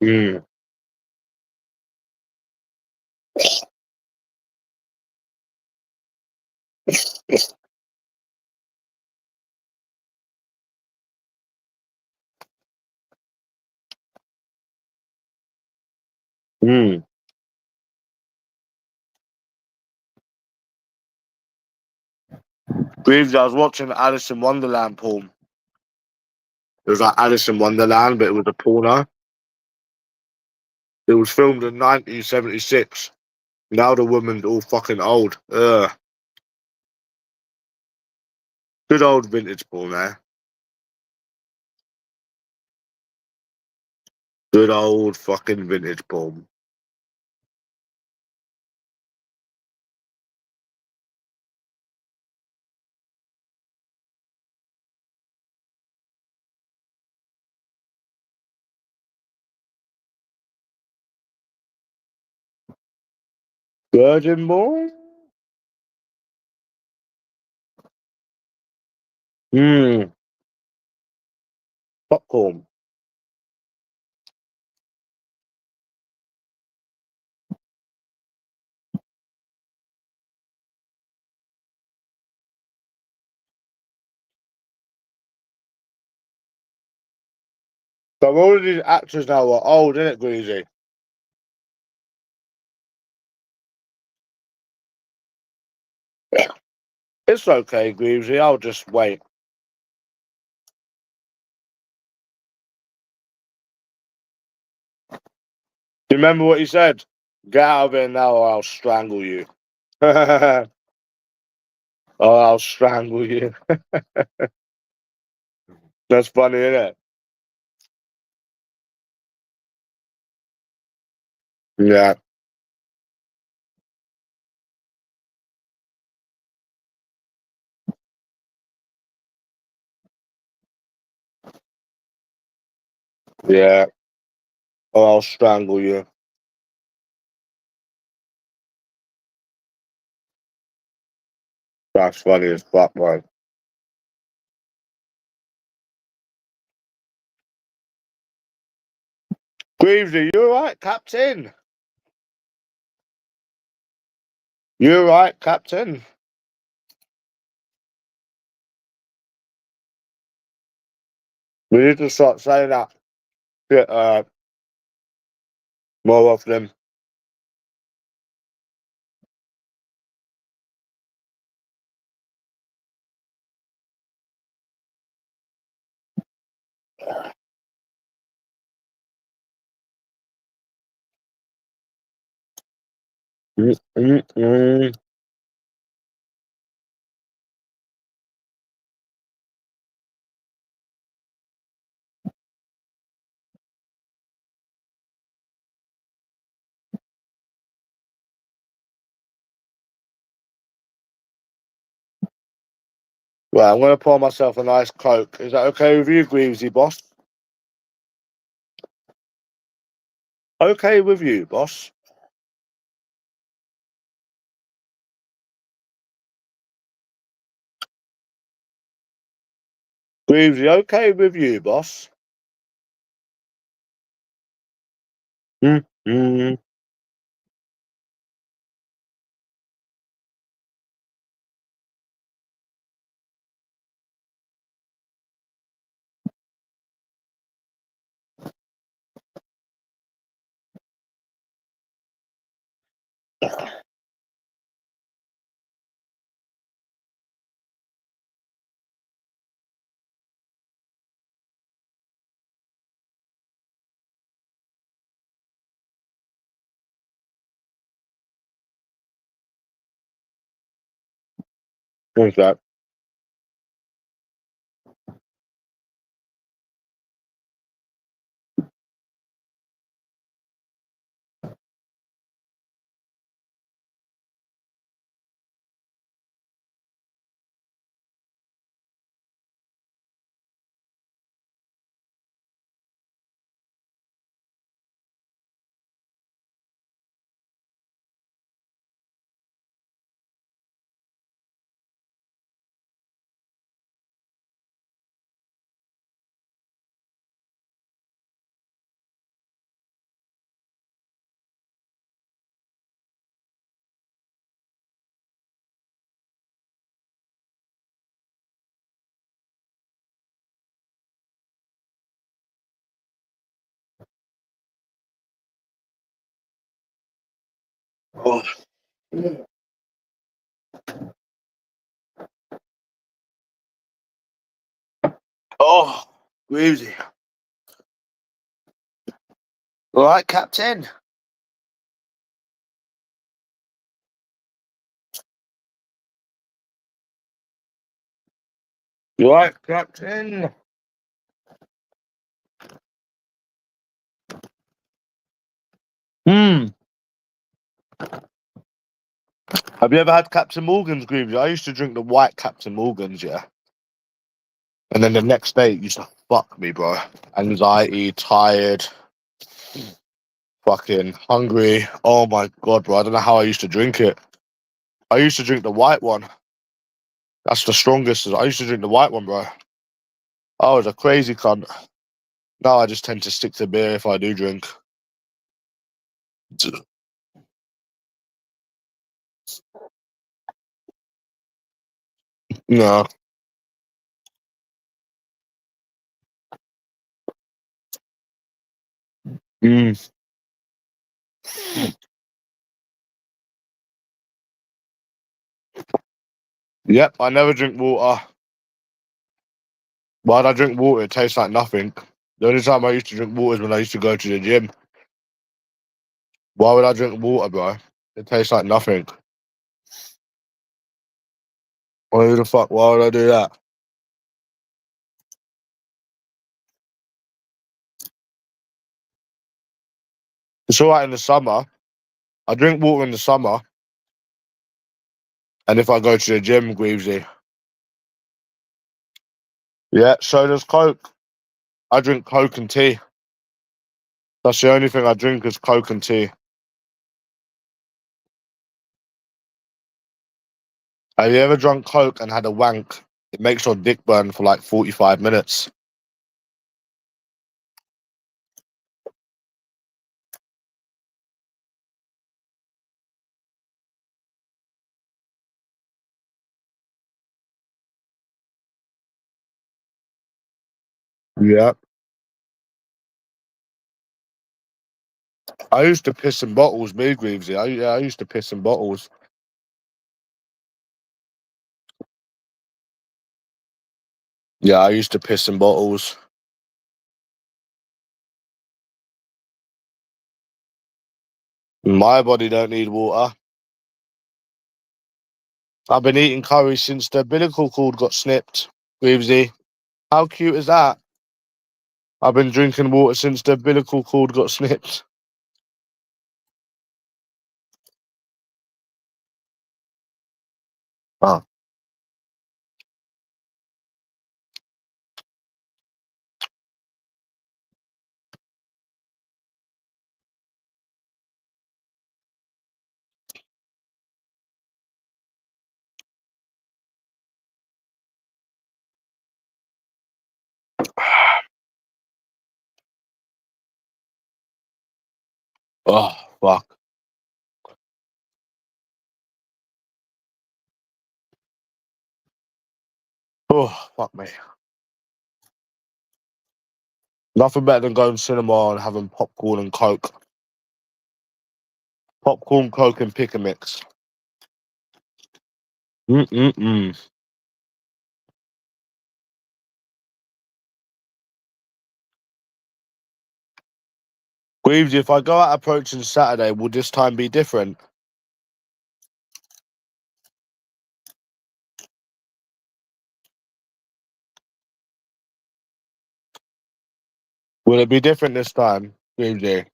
Hmm. Hmm. Greavesy, I was watching Alice in Wonderland porn. It was like Alice in Wonderland, but it was a porno. It was filmed in 1976. Now the woman's all fucking old. Ugh. Good old vintage porn there. Good old fucking vintage porn. Virgin boy? Hmm. Popcorn. But all of these actors now are old, isn't it, Greasy? It's okay, Greasy. I'll just wait. you remember what he said? Get out of here now or I'll strangle you. Or I'll strangle you. That's funny, isn't it? Yeah, yeah. Or I'll strangle you. That's funny as fuck, man. Greavesy, you alright, Captain? You alright, Captain? We need to start saying that shit more often. Mm, mm, mm. Well, I'm going to pour myself a nice Coke. Is that okay with you, Greavesy, boss? Okay with you, boss? Greavesy, okay with you, boss? Mm, mm. What's that? Oh, oh, Greavesy. All right, Captain? You all right, Captain? Hmm. Have you ever had Captain Morgan's, Greavesy? I used to drink the white Captain Morgan's, yeah. And then the next day, it used to fuck me, bro. Anxiety, tired, fucking hungry. Oh my God, bro. I don't know how I used to drink it. I used to drink the white one. That's the strongest. I used to drink the white one, bro. I was a crazy cunt. Now I just tend to stick to beer if I do drink. No. Mm. Yep, I never drink water. Why'd I drink water? It tastes like nothing. The only time I used to drink water is when I used to go to the gym. Why would I drink water, bro? It tastes like nothing. Why the fuck? Why would I do that? It's alright in the summer. I drink water in the summer, and if I go to the gym, Greavesy. Yeah, so does Coke. I drink Coke and tea. That's the only thing I drink is Coke and tea. Have you ever drunk Coke and had a wank? It makes your dick burn for like 45 minutes. Yeah. I used to piss in bottles, me, Greavesy. I used to piss in bottles. Yeah, I used to piss in bottles. My body don't need water. I've been eating curry since the umbilical cord got snipped, Greavesy. How cute is that? I've been drinking water since the umbilical cord got snipped. Oh, oh fuck. Oh, fuck me. Nothing better than going to cinema and having popcorn and Coke. Popcorn, Coke, and pick a mix. Mm-mm-mm. Greaves, if I go out approaching Saturday, will this time be different? Will it be different this time, Greavesy?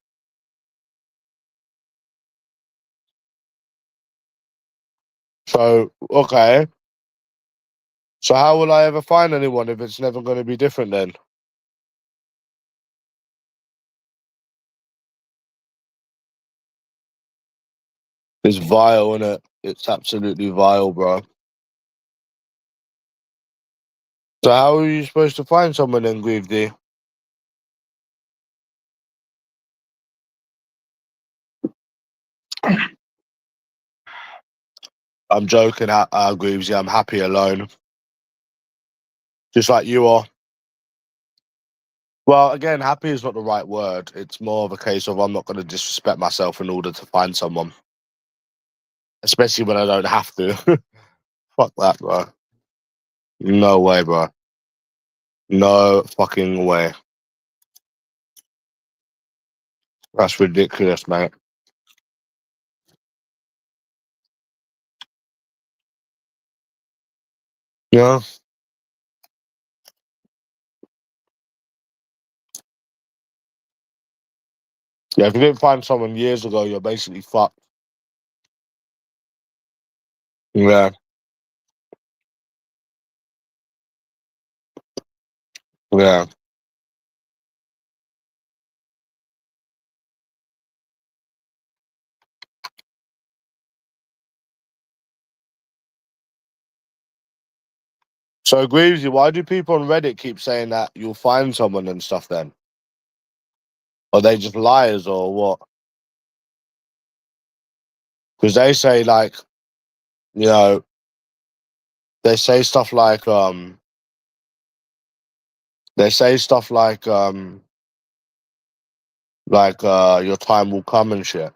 So, okay. So how will I ever find anyone if it's never going to be different then? It's vile, innit? It's absolutely vile, bro. So how are you supposed to find someone then, Greavesy? I'm joking, Greavesy. I'm happy alone. Just like you are. Well, again, happy is not the right word. It's more of a case of I'm not going to disrespect myself in order to find someone, especially when I don't have to. Fuck that, bro. No way, bro. No fucking way. That's ridiculous, mate. Yeah. Yeah, if you didn't find someone years ago, you're basically fucked. Yeah. Yeah. So I agree with you. Why do people on Reddit keep saying that you'll find someone and stuff then? Are they just liars or what? Because they say like, you know, they say stuff they say stuff like your time will come and shit.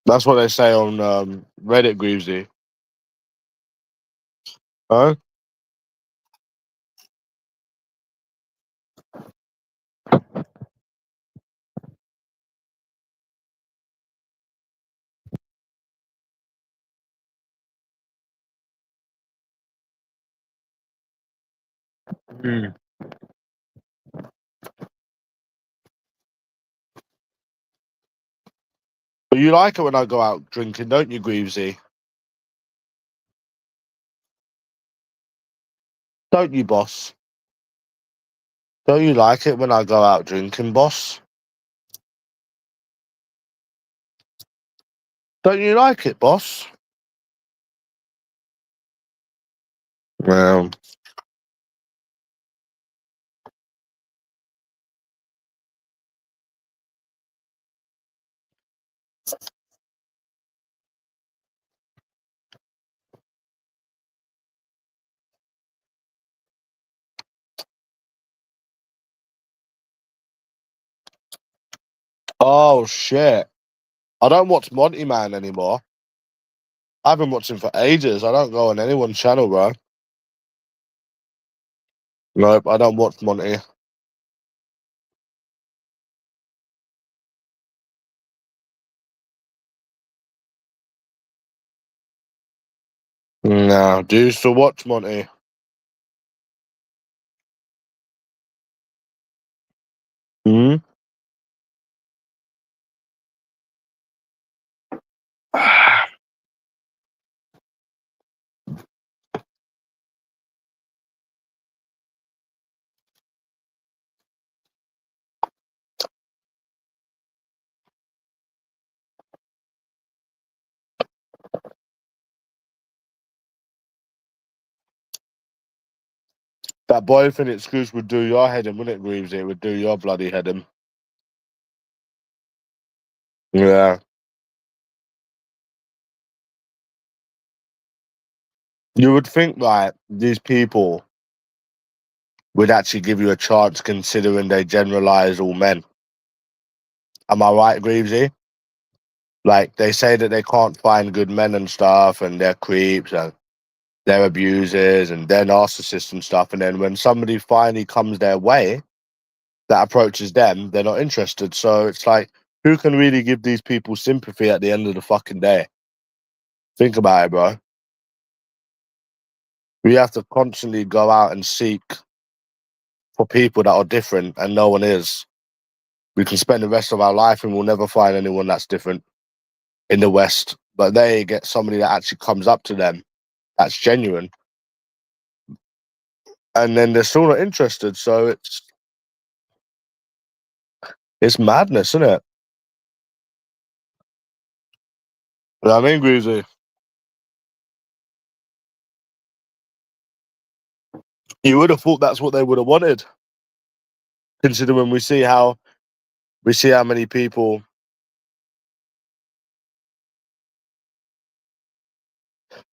That's what they say on Reddit, Greavesy. Huh? Mm. But you like it when I go out drinking, don't you, Greavesy? Don't you, boss? Don't you like it when I go out drinking, boss? Don't you like it, boss? Well, oh shit. I don't watch Monty Man anymore. I've been watching for ages. I don't go on anyone's channel, bro. Nope, I don't watch Monty. No, do you still watch Monty? Hmm? That boyfriend excuse would do your head in, wouldn't it, Greaves? It would do your bloody head in. Yeah. You would think like these people would actually give you a chance considering they generalize all men. Am I right, Greavesy? Like they say that they can't find good men and stuff and they're creeps and they're abusers and they're narcissists and stuff. And then when somebody finally comes their way that approaches them, they're not interested. So it's like, who can really give these people sympathy at the end of the fucking day? Think about it, bro. We have to constantly go out and seek for people that are different and no one is. We can spend the rest of our life and we'll never find anyone that's different in the West. But they get somebody that actually comes up to them that's genuine. And then they're still not interested. So it's madness, isn't it? You know what I mean, Greasy? You would have thought that's what they would have wanted, considering we see how many people.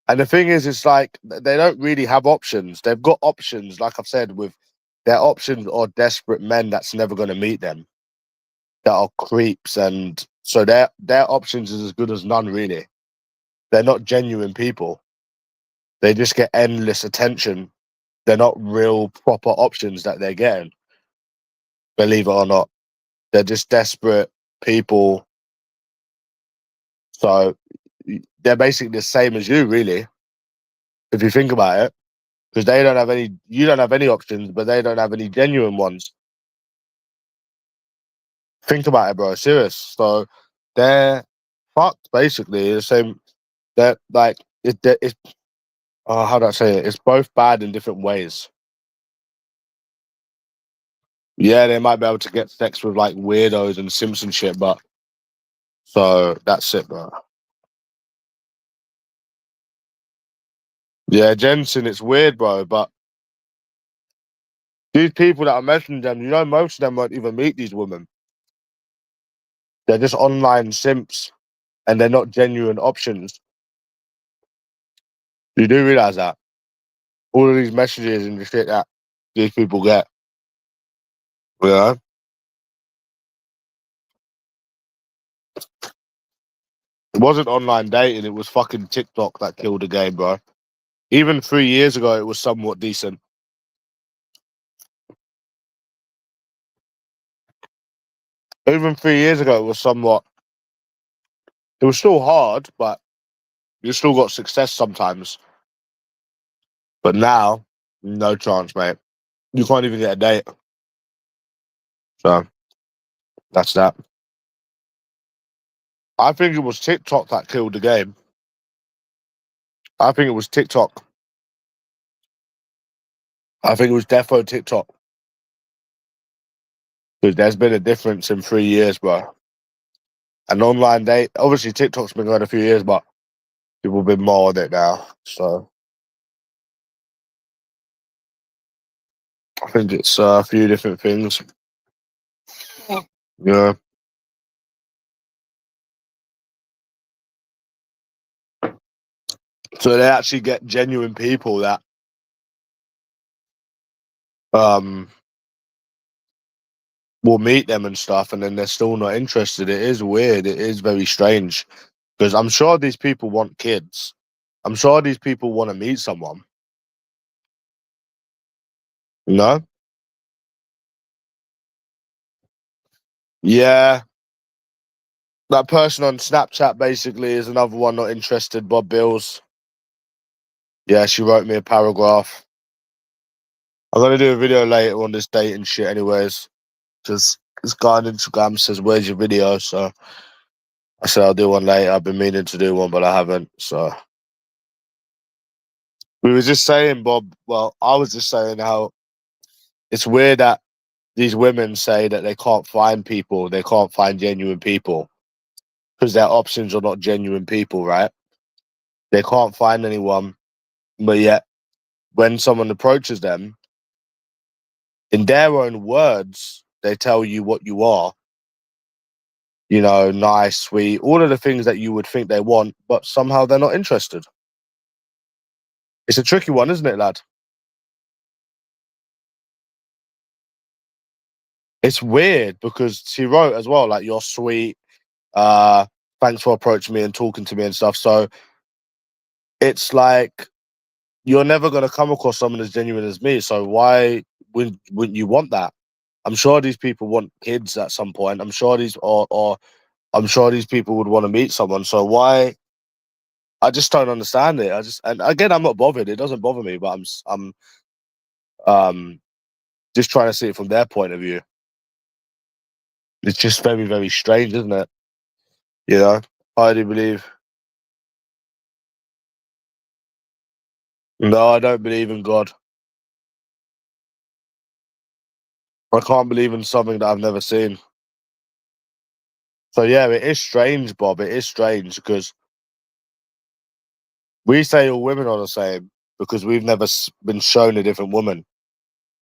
And the thing is, it's like they don't really have options. They've got options, like I've said, with their options are desperate men that's never going to meet them, that are creeps, and so their options is as good as none, really. They're not genuine people. They just get endless attention. They're not real proper options that they're getting. Believe it or not, they're just desperate people. So they're basically the same as you, really, if you think about it, because they don't have any. You don't have any options, but they don't have any genuine ones. Think about it, bro. Serious. So they're fucked, basically. The same. They're like it's. Oh, how do I say it? It's both bad in different ways. Yeah, they might be able to get sex with like weirdos and Simpson shit, but so that's it, bro. Yeah, Jensen, it's weird, bro. But these people that are messaging them, most of them won't even meet these women. They're just online simps, and they're not genuine options. You do realize that all of these messages and the shit that these people get, you know, it wasn't online dating. It was fucking TikTok that killed the game, bro. Even 3 years ago, it was somewhat decent. Even 3 years ago, it was somewhat. It was still hard, but you still got success sometimes. But now, no chance, mate. You can't even get a date. So that's that. I think it was TikTok that killed the game. I think it was TikTok. I think it was defo TikTok. Because there's been a difference in 3 years, bro. An online date, obviously TikTok's been going a few years, but people have been more on it now. So I think it's a few different things. Yeah. So they actually get genuine people that will meet them and stuff, and then they're still not interested. It is weird. It is very strange. Because I'm sure these people want kids. I'm sure these people want to meet someone. You know? Yeah. That person on Snapchat basically is another one not interested, Bob Bills. Yeah, she wrote me a paragraph. I'm gonna do a video later on this date and shit anyways. Because this guy on Instagram says, "Where's your video?" So I said I'll do one later. I've been meaning to do one, but I haven't. So we were just saying, Bob, well, I was just saying how it's weird that these women say that they can't find people, they can't find genuine people because their options are not genuine people, right? They can't find anyone, but yet when someone approaches them, in their own words, they tell you what you are. You know, nice, sweet, all of the things that you would think they want, but somehow they're not interested. It's a tricky one, isn't it, lad? It's weird because she wrote as well, like, "You're sweet. Uh, thanks for approaching me and talking to me and stuff." So it's like you're never gonna come across someone as genuine as me. So why wouldn't you want that? I'm sure these people want kids at some point. I'm sure or I'm sure these people would want to meet someone. So why? I just don't understand it. And again, I'm not bothered. It doesn't bother me, but I'm um just trying to see it from their point of view. It's just very, very strange, isn't it? You know, I do believe. No, I don't believe in God. I can't believe in something that I've never seen. So yeah, it is strange, Bob. It is strange because we say all women are the same because we've never been shown a different woman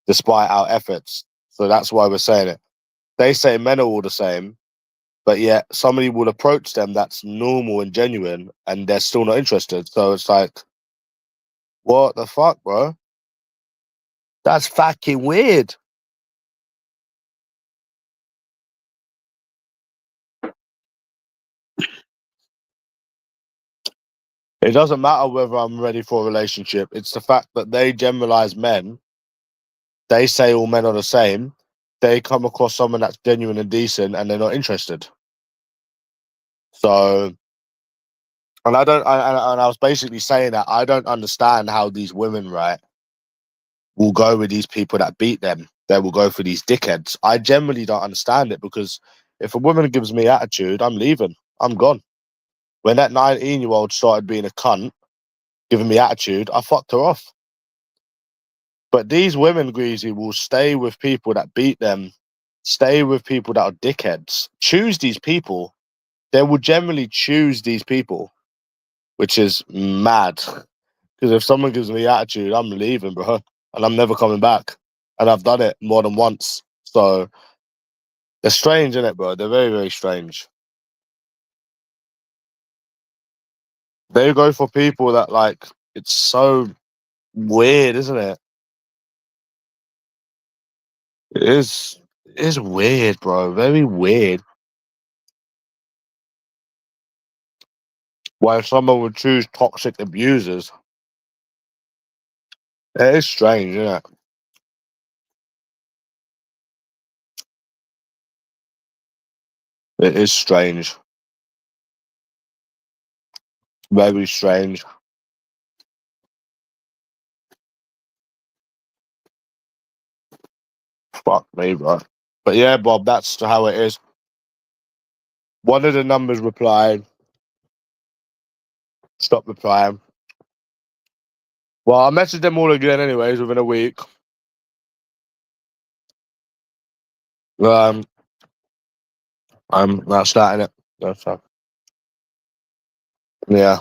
despite our efforts. So that's why we're saying it. They say men are all the same, but yet somebody will approach them that's normal and genuine and they're still not interested. So it's like, what the fuck, bro? That's fucking weird. It doesn't matter whether I'm ready for a relationship. It's the fact that they generalize men. They say all men are the same. They come across someone that's genuine and decent and they're not interested. So, and and I was basically saying that I don't understand how these women, right, will go with these people that beat them. They will go for these dickheads. I generally don't understand it because if a woman gives me attitude, I'm leaving. I'm gone. When that 19-year-old started being a cunt, giving me attitude, I fucked her off. But these women, Greasy, will stay with people that beat them, stay with people that are dickheads, choose these people. They will generally choose these people, which is mad. Because if someone gives me attitude, I'm leaving, bro. And I'm never coming back. And I've done it more than once. So they're strange, isn't it, bro? They're very, very strange. They go for people that, like, it's so weird, isn't it? It is weird, bro. Very weird. Why someone would choose toxic abusers. It is strange, isn't it? It is strange. Very strange. Fuck me, bro. But yeah, Bob, that's how it is. One of the numbers replied, stop replying. Well, I messaged them all again anyways within a week. Um, I'm not starting it. That's fine. Yeah.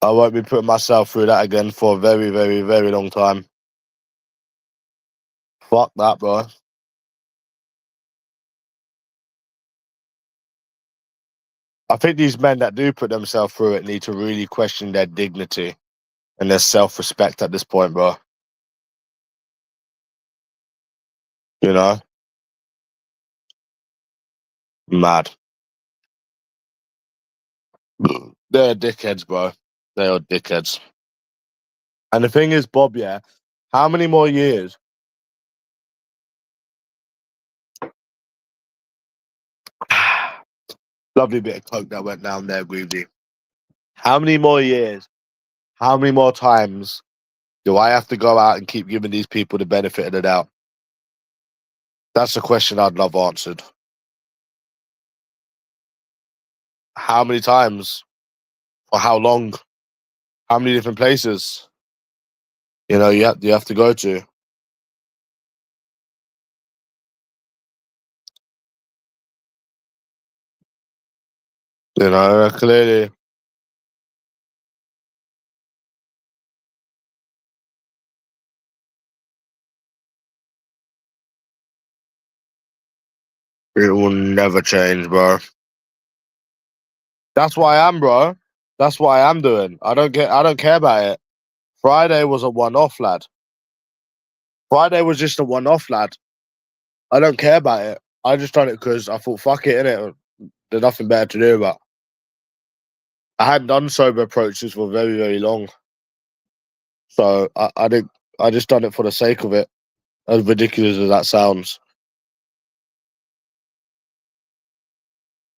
I won't be putting myself through that again for a very, very, very long time. Fuck that, bro. I think these men that do put themselves through it need to really question their dignity and their self-respect at this point, bro. You know? Mad. They're dickheads, bro. They are dickheads. And the thing is, Bob, yeah, how many more years? Lovely bit of coke that went down there, Groovy. How many more years? How many more times do I have to go out and keep giving these people the benefit of the doubt? That's a question I'd love answered. How many times? For how long? How many different places? You have to go to. Clearly it will never change, bro. That's what I am, bro. That's what I am doing. I don't care about it. Friday was a one-off, lad. Friday was just a one-off, lad. I don't care about it. I just done it because I thought, fuck it, innit? There's nothing better to do about. I hadn't done sober approaches for very, very long. So I didn't. I just done it for the sake of it. As ridiculous as that sounds,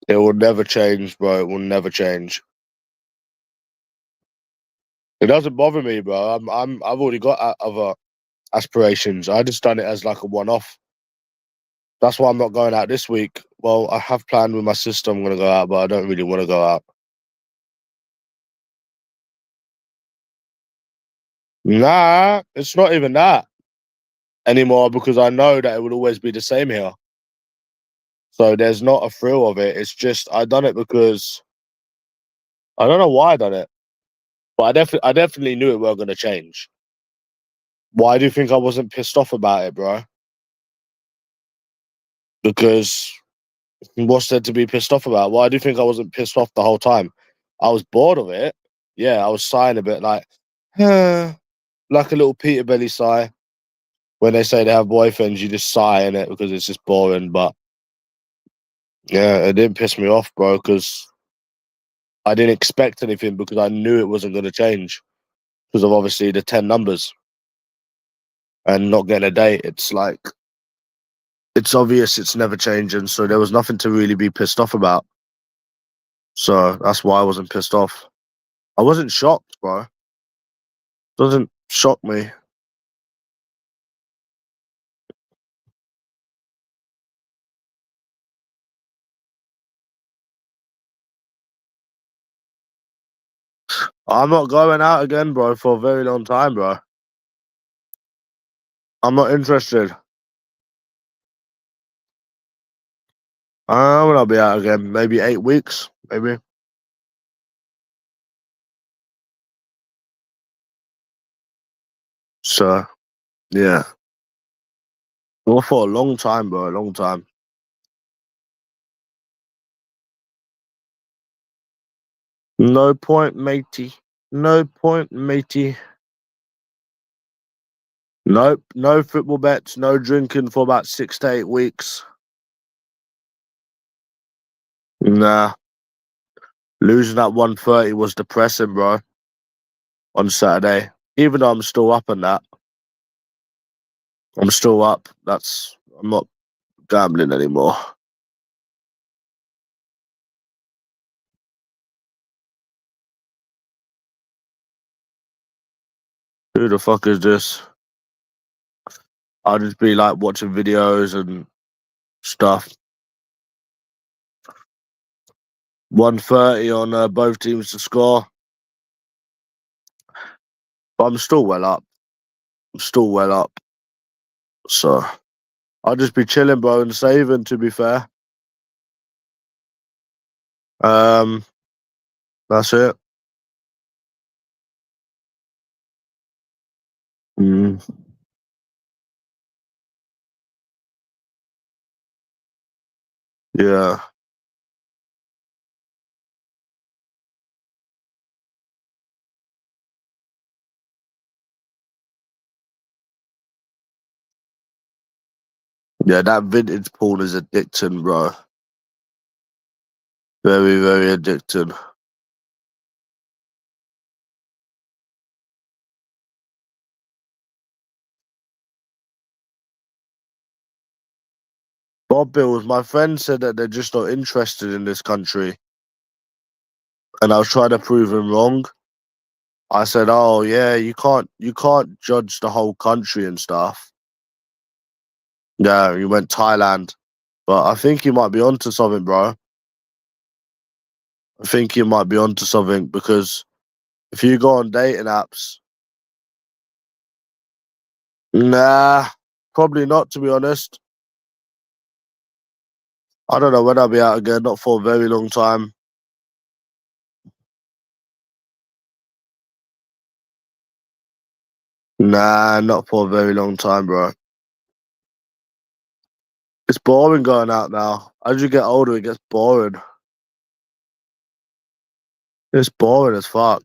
it will never change, bro. It will never change. It doesn't bother me, bro. I've already got other aspirations. I just done it as like a one-off. That's why I'm not going out this week. Well, I have planned with my sister I'm gonna go out, but I don't really want to go out. Nah, it's not even that anymore because I know that it would always be the same here. So there's not a thrill of it. It's just I done it because I don't know why I done it, but I definitely knew it weren't gonna change. Why do you think I wasn't pissed off about it, bro? Because what's there to be pissed off about? Why do you think I wasn't pissed off the whole time? I was bored of it. Yeah, I was sighing a bit like, like a little Peter belly sigh. When they say they have boyfriends, you just sigh in it because it's just boring. But yeah, it didn't piss me off, bro, because I didn't expect anything because I knew it wasn't going to change because of obviously the 10 numbers and not getting a date. It's like, it's obvious it's never changing. So there was nothing to really be pissed off about. So that's why I wasn't pissed off. I wasn't shocked, bro. Doesn't shock me. I'm not going out again, bro, for a very long time, bro. I'm not interested. I will not be out again. Maybe 8 weeks, maybe. So yeah. Well, for a long time, bro. A long time. No point, matey. No point, matey. Nope. No football bets. No drinking for about 6 to 8 weeks. Nah. Losing that 130 was depressing, bro. on Saturday. Even though I'm still up on that. I'm still up. I'm not gambling anymore. Who the fuck is this? I'll just be like watching videos and stuff. 1:30 on both teams to score. But I'm still well up. So I'll just be chilling, bro, and saving, to be fair. That's it. Mm. Yeah. Yeah, that vintage porn is addicting, bro. Very, very addicting. Bob Bills, my friend said that they're just not interested in this country. And I was trying to prove him wrong. I said, "Oh yeah, you can't judge the whole country and stuff." Yeah, he went Thailand, but I think he might be onto something, bro. I think he might be onto something because if you go on dating apps, nah, probably not. To be honest, I don't know when I'll be out again. Not for a very long time. Nah, not for a very long time, bro. It's boring going out now. As you get older, it gets boring. It's boring as fuck.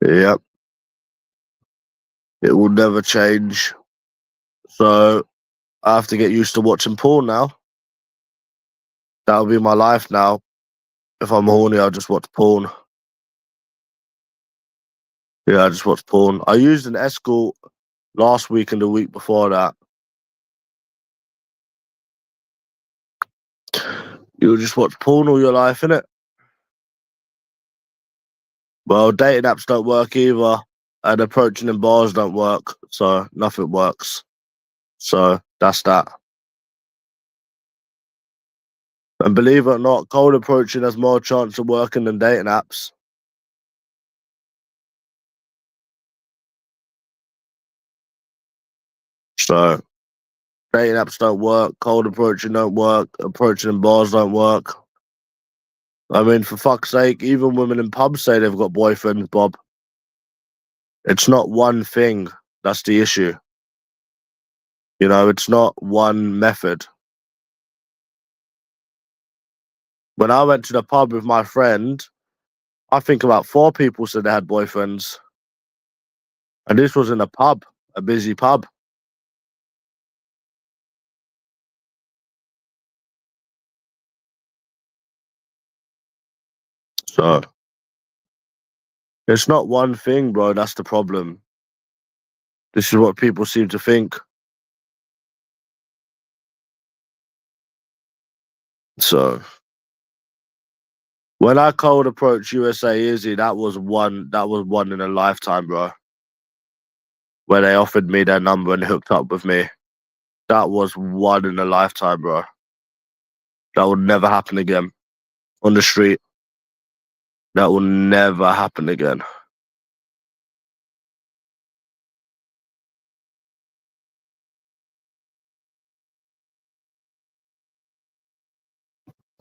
Yep, it will never change. So I have to get used to watching porn now. That'll be my life now. If I'm horny, I'll just watch porn. Yeah, I just watch porn. I used an escort last week and the week before that. You'll just watch porn all your life, innit? Well, dating apps don't work either, and approaching in bars don't work, so nothing works. So that's that. And believe it or not, cold approaching has more chance of working than dating apps. So dating apps don't work, cold approaching don't work, approaching in bars don't work. I mean, for fuck's sake, even women in pubs say they've got boyfriends, Bob. It's not one thing that's the issue. You know, it's not one method. When I went to the pub with my friend, I think about 4 people said they had boyfriends. And this was in a pub, a busy pub. So it's not one thing, bro. That's the problem. This is what people seem to think. So when I cold approached USA Izzy, that was one in a lifetime, bro. Where they offered me their number and hooked up with me. That was one in a lifetime, bro. That would never happen again. On the street. That will never happen again.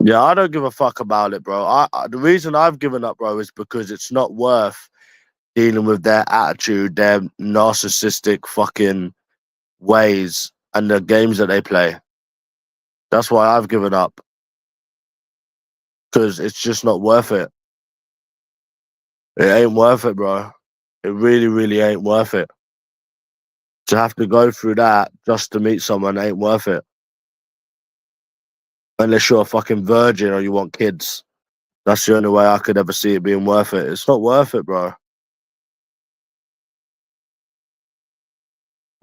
Yeah, I don't give a fuck about it, bro. The reason I've given up, bro, is because it's not worth dealing with their attitude, their narcissistic fucking ways, and the games that they play. That's why I've given up. Because it's just not worth it. It ain't worth it, bro. It really, really ain't worth it. To have to go through that just to meet someone ain't worth it. Unless you're a fucking virgin or you want kids. That's the only way I could ever see it being worth it. It's not worth it, bro.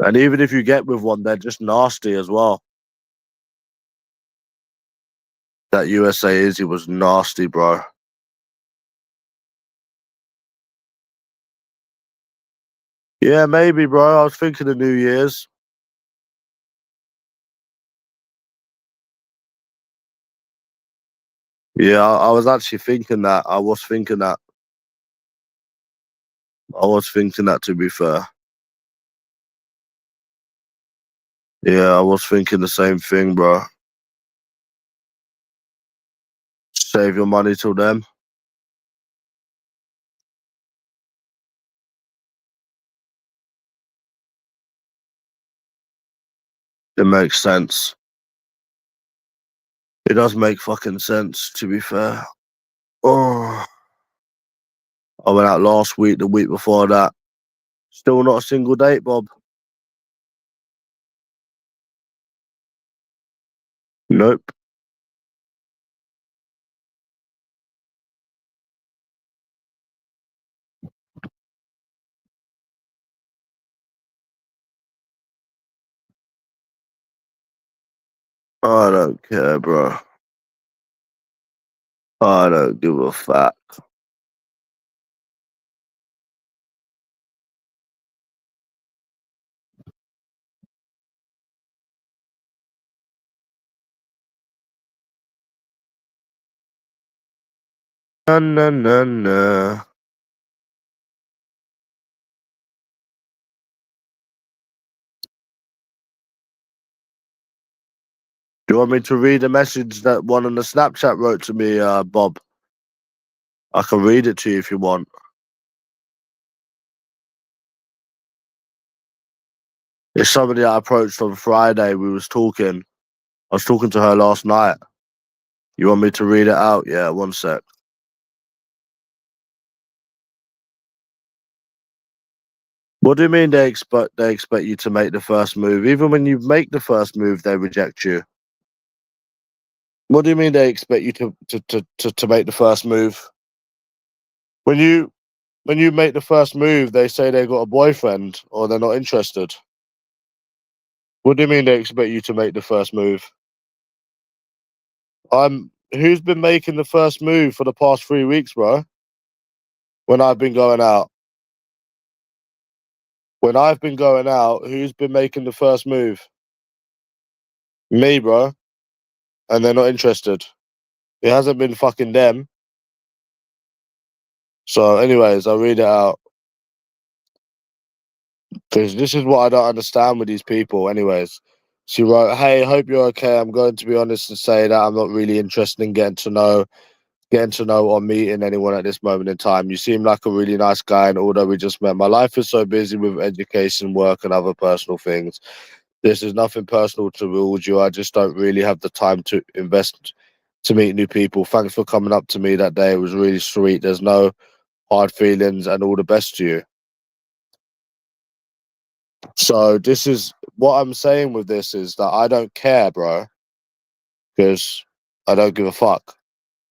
And even if you get with one, they're just nasty as well. That USA Izzy was nasty, bro. Yeah, maybe, bro. I was thinking of New Year's. Yeah, I was actually thinking that. I was thinking that. I was thinking that, to be fair. Yeah, I was thinking the same thing, bro. Save your money till then. It makes sense. It does make fucking sense, to be fair. Oh, I went out last week, the week before that. Still not a single date, Bob. Nope. I don't care, bro. I don't give a fuck. Nah, nah, nah, nah. Do you want me to read a message that one on the Snapchat wrote to me, Bob? I can read it to you if you want. It's somebody I approached on Friday. We was talking. I was talking to her last night. You want me to read it out? Yeah, one sec. What do you mean they expect you to make the first move? Even when you make the first move, they reject you. What do you mean they expect you to make the first move? When you make the first move, they say they got a boyfriend or they're not interested. What do you mean they expect you to make the first move? Who's been making the first move for the past 3 weeks, bro? When I've been going out. When I've been going out, who's been making the first move? Me, bro. And they're not interested. It hasn't been fucking them. So, anyways, I'll read it out. Because this is what I don't understand with these people, anyways. She wrote, "Hey, hope you're okay. I'm going to be honest and say that I'm not really interested in getting to know or meeting anyone at this moment in time. You seem like a really nice guy, and although we just met, my life is so busy with education, work, and other personal things. This is nothing personal towards you. I just don't really have the time to invest to meet new people. Thanks for coming up to me that day. It was really sweet. There's no hard feelings, and all the best to you." So this is what I'm saying with this is that I don't care, bro, because I don't give a fuck.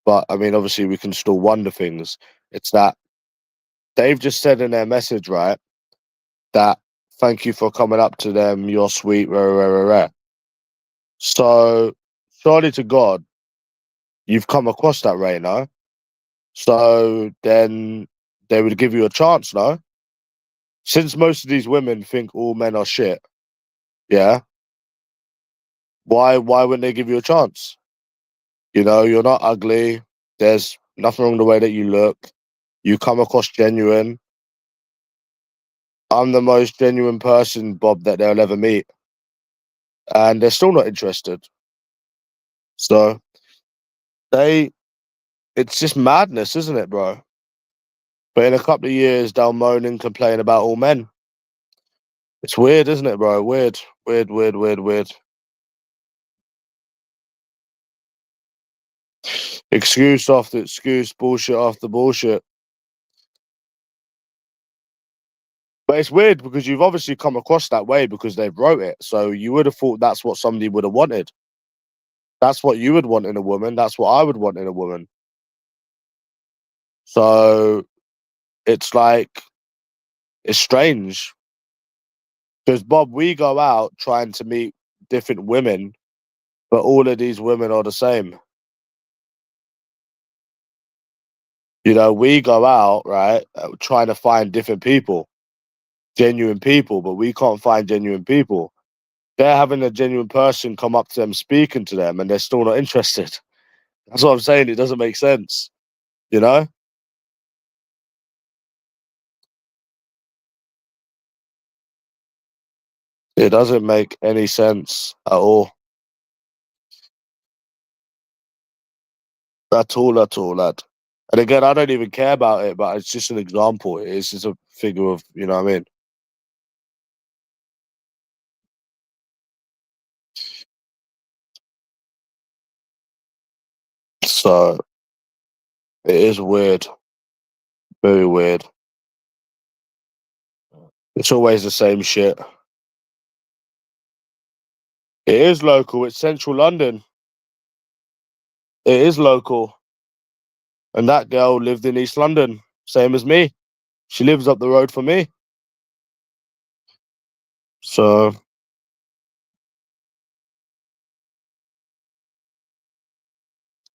But I mean, obviously, we can still wonder things. It's that they've just said in their message, right, that thank you for coming up to them. You're sweet, rah, rah, rah, rah. So surely to God, you've come across that, right, no? So then they would give you a chance, no? Since most of these women think all men are shit, yeah. Why wouldn't they give you a chance? You know, you're not ugly. There's nothing wrong with the way that you look. You come across genuine. I'm the most genuine person, Bob, that they'll ever meet. And they're still not interested. So they it's just madness, isn't it, bro? But in a couple of years they'll moan and complain about all men. It's weird, isn't it, bro? Weird. Weird, weird, weird, weird. Excuse after excuse, bullshit after bullshit. But it's weird because you've obviously come across that way because they've wrote it. So you would have thought that's what somebody would have wanted. That's what you would want in a woman. That's what I would want in a woman. So it's like, it's strange. Because, Bob, we go out trying to meet different women, but all of these women are the same. You know, we go out, right, trying to find different people, genuine people, but we can't find genuine people. They're having a genuine person come up to them, speaking to them, and they're still not interested. That's what I'm saying. It doesn't make sense, you know? It doesn't make any sense at all. At all, lad. And again, I don't even care about it, but it's just an example. It's just a figure of, you know what I mean? So it is weird, very weird. It's always the same shit. It is local. It's central London. It is local. And that girl lived in East London, same as me. She lives up the road from me. So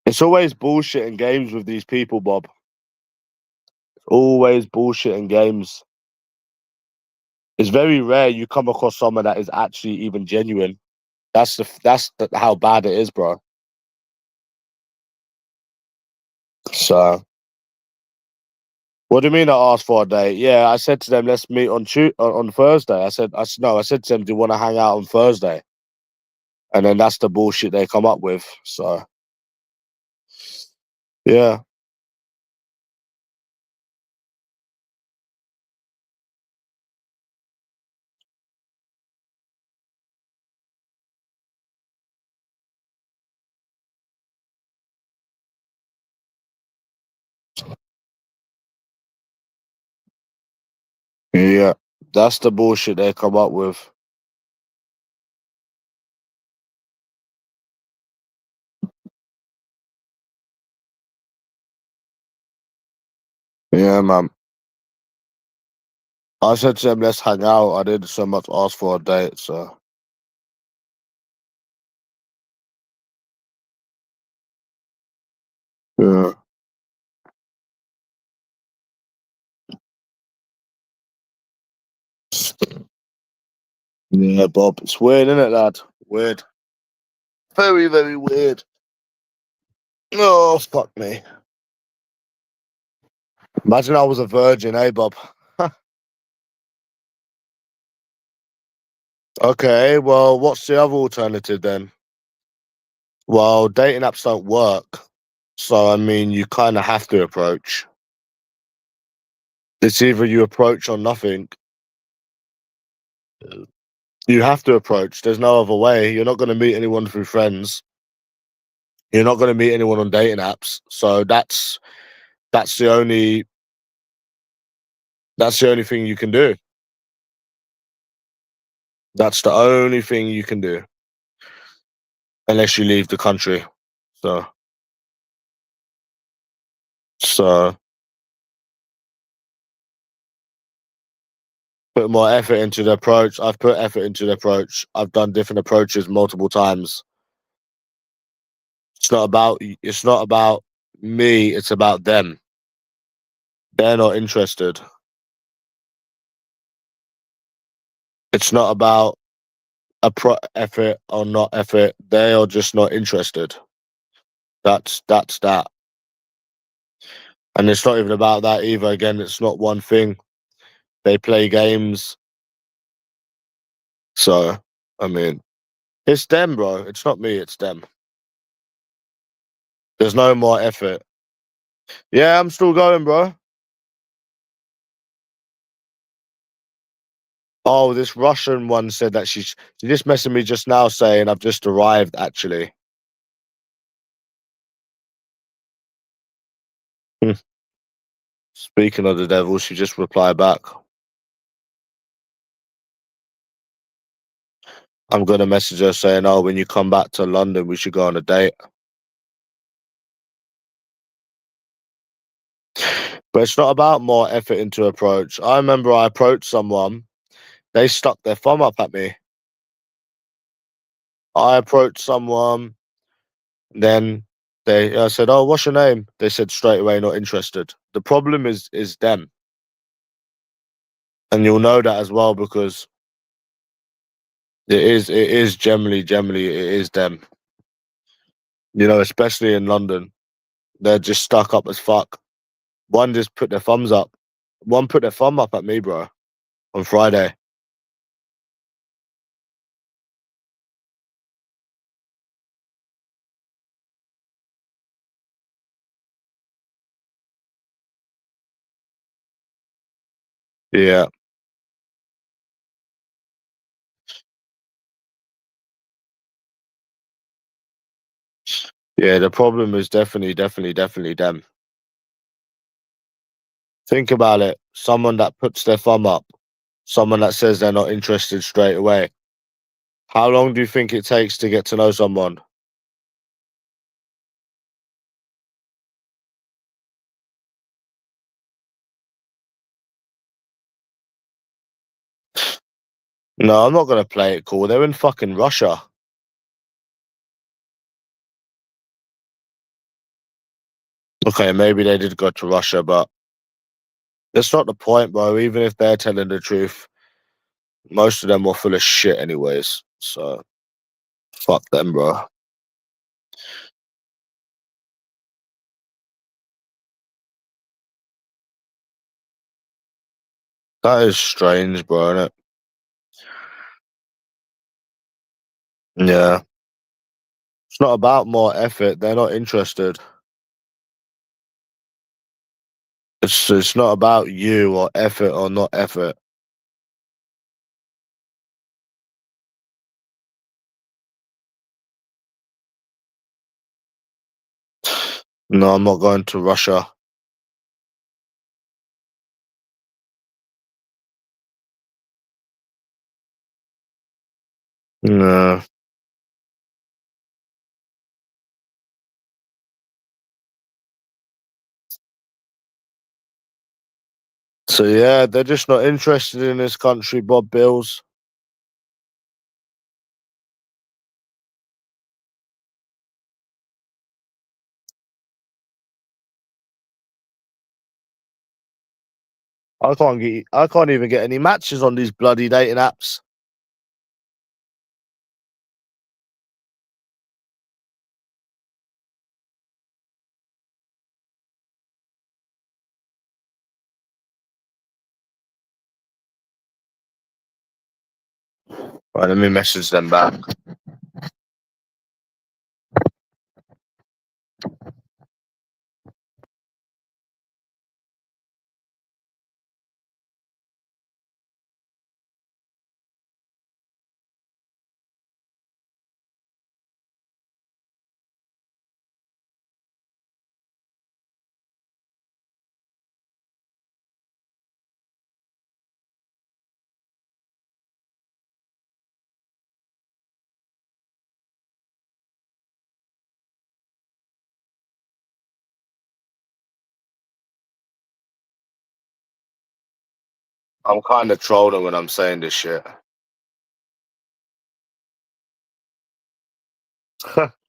it's always bullshit and games with these people, Bob. Always bullshit and games. It's very rare you come across someone that is actually even genuine. How bad it is, bro. So what do you mean I asked for a date? Yeah, I said to them, let's meet on Thursday. I said to them, do you want to hang out on Thursday? And then that's the bullshit they come up with. So yeah, yeah, that's the bullshit they come up with. Yeah, man. I said to them, let's hang out. I didn't so much ask for a date. So yeah, yeah, Bob. It's weird, isn't it, lad? Weird. Very, very weird. Oh, fuck me. Imagine I was a virgin, eh, Bob? Okay, well, what's the other alternative then? Well, dating apps don't work. So, I mean, you kind of have to approach. It's either you approach or nothing. You have to approach. There's no other way. You're not going to meet anyone through friends. You're not going to meet anyone on dating apps. So that's the only that's the only thing you can do. That's the only thing you can do unless you leave the country. So so put more effort into the approach. I've put effort into the approach. I've done different approaches multiple times. It's not about me, it's about them. They're not interested. It's not about effort or not effort. They are just not interested. That's that. And it's not even about that either. Again, it's not one thing. They play games. So I mean, it's them, bro. It's not me, it's them. There's no more effort. Yeah, I'm still going, bro. Oh, this Russian one said that she just messaged me just now saying I've just arrived actually. Speaking of the devil, she just replied back. I'm gonna message her saying, "Oh, when you come back to London, we should go on a date." But it's not about more effort into approach. I remember I approached someone, they stuck their thumb up at me. I approached someone, then I said, "Oh, what's your name?" They said straight away, "Not interested." The problem is them, and you'll know that as well because it is generally it is them. You know, especially in London, they're just stuck up as fuck. One just put their thumbs up. One put their thumb up at me, bro, on Friday. Yeah, yeah. The problem is definitely them. Think about it. Someone that puts their thumb up, someone that says they're not interested straight away. How long do you think it takes to get to know someone? No, I'm not gonna play it cool. They're in fucking Russia. Okay, maybe they did go to Russia, but that's not the point, bro. Even if they're telling the truth, most of them were full of shit anyways. So fuck them, bro. That is strange, bro, isn't it? Yeah. It's not about more effort. They're not interested. It's not about you or effort or not effort. No, I'm not going to Russia. No. So yeah, they're just not interested in this country, Bob Bills. I can't even get any matches on these bloody dating apps. Right, let me message them back. I'm kind of trolling when I'm saying this shit. I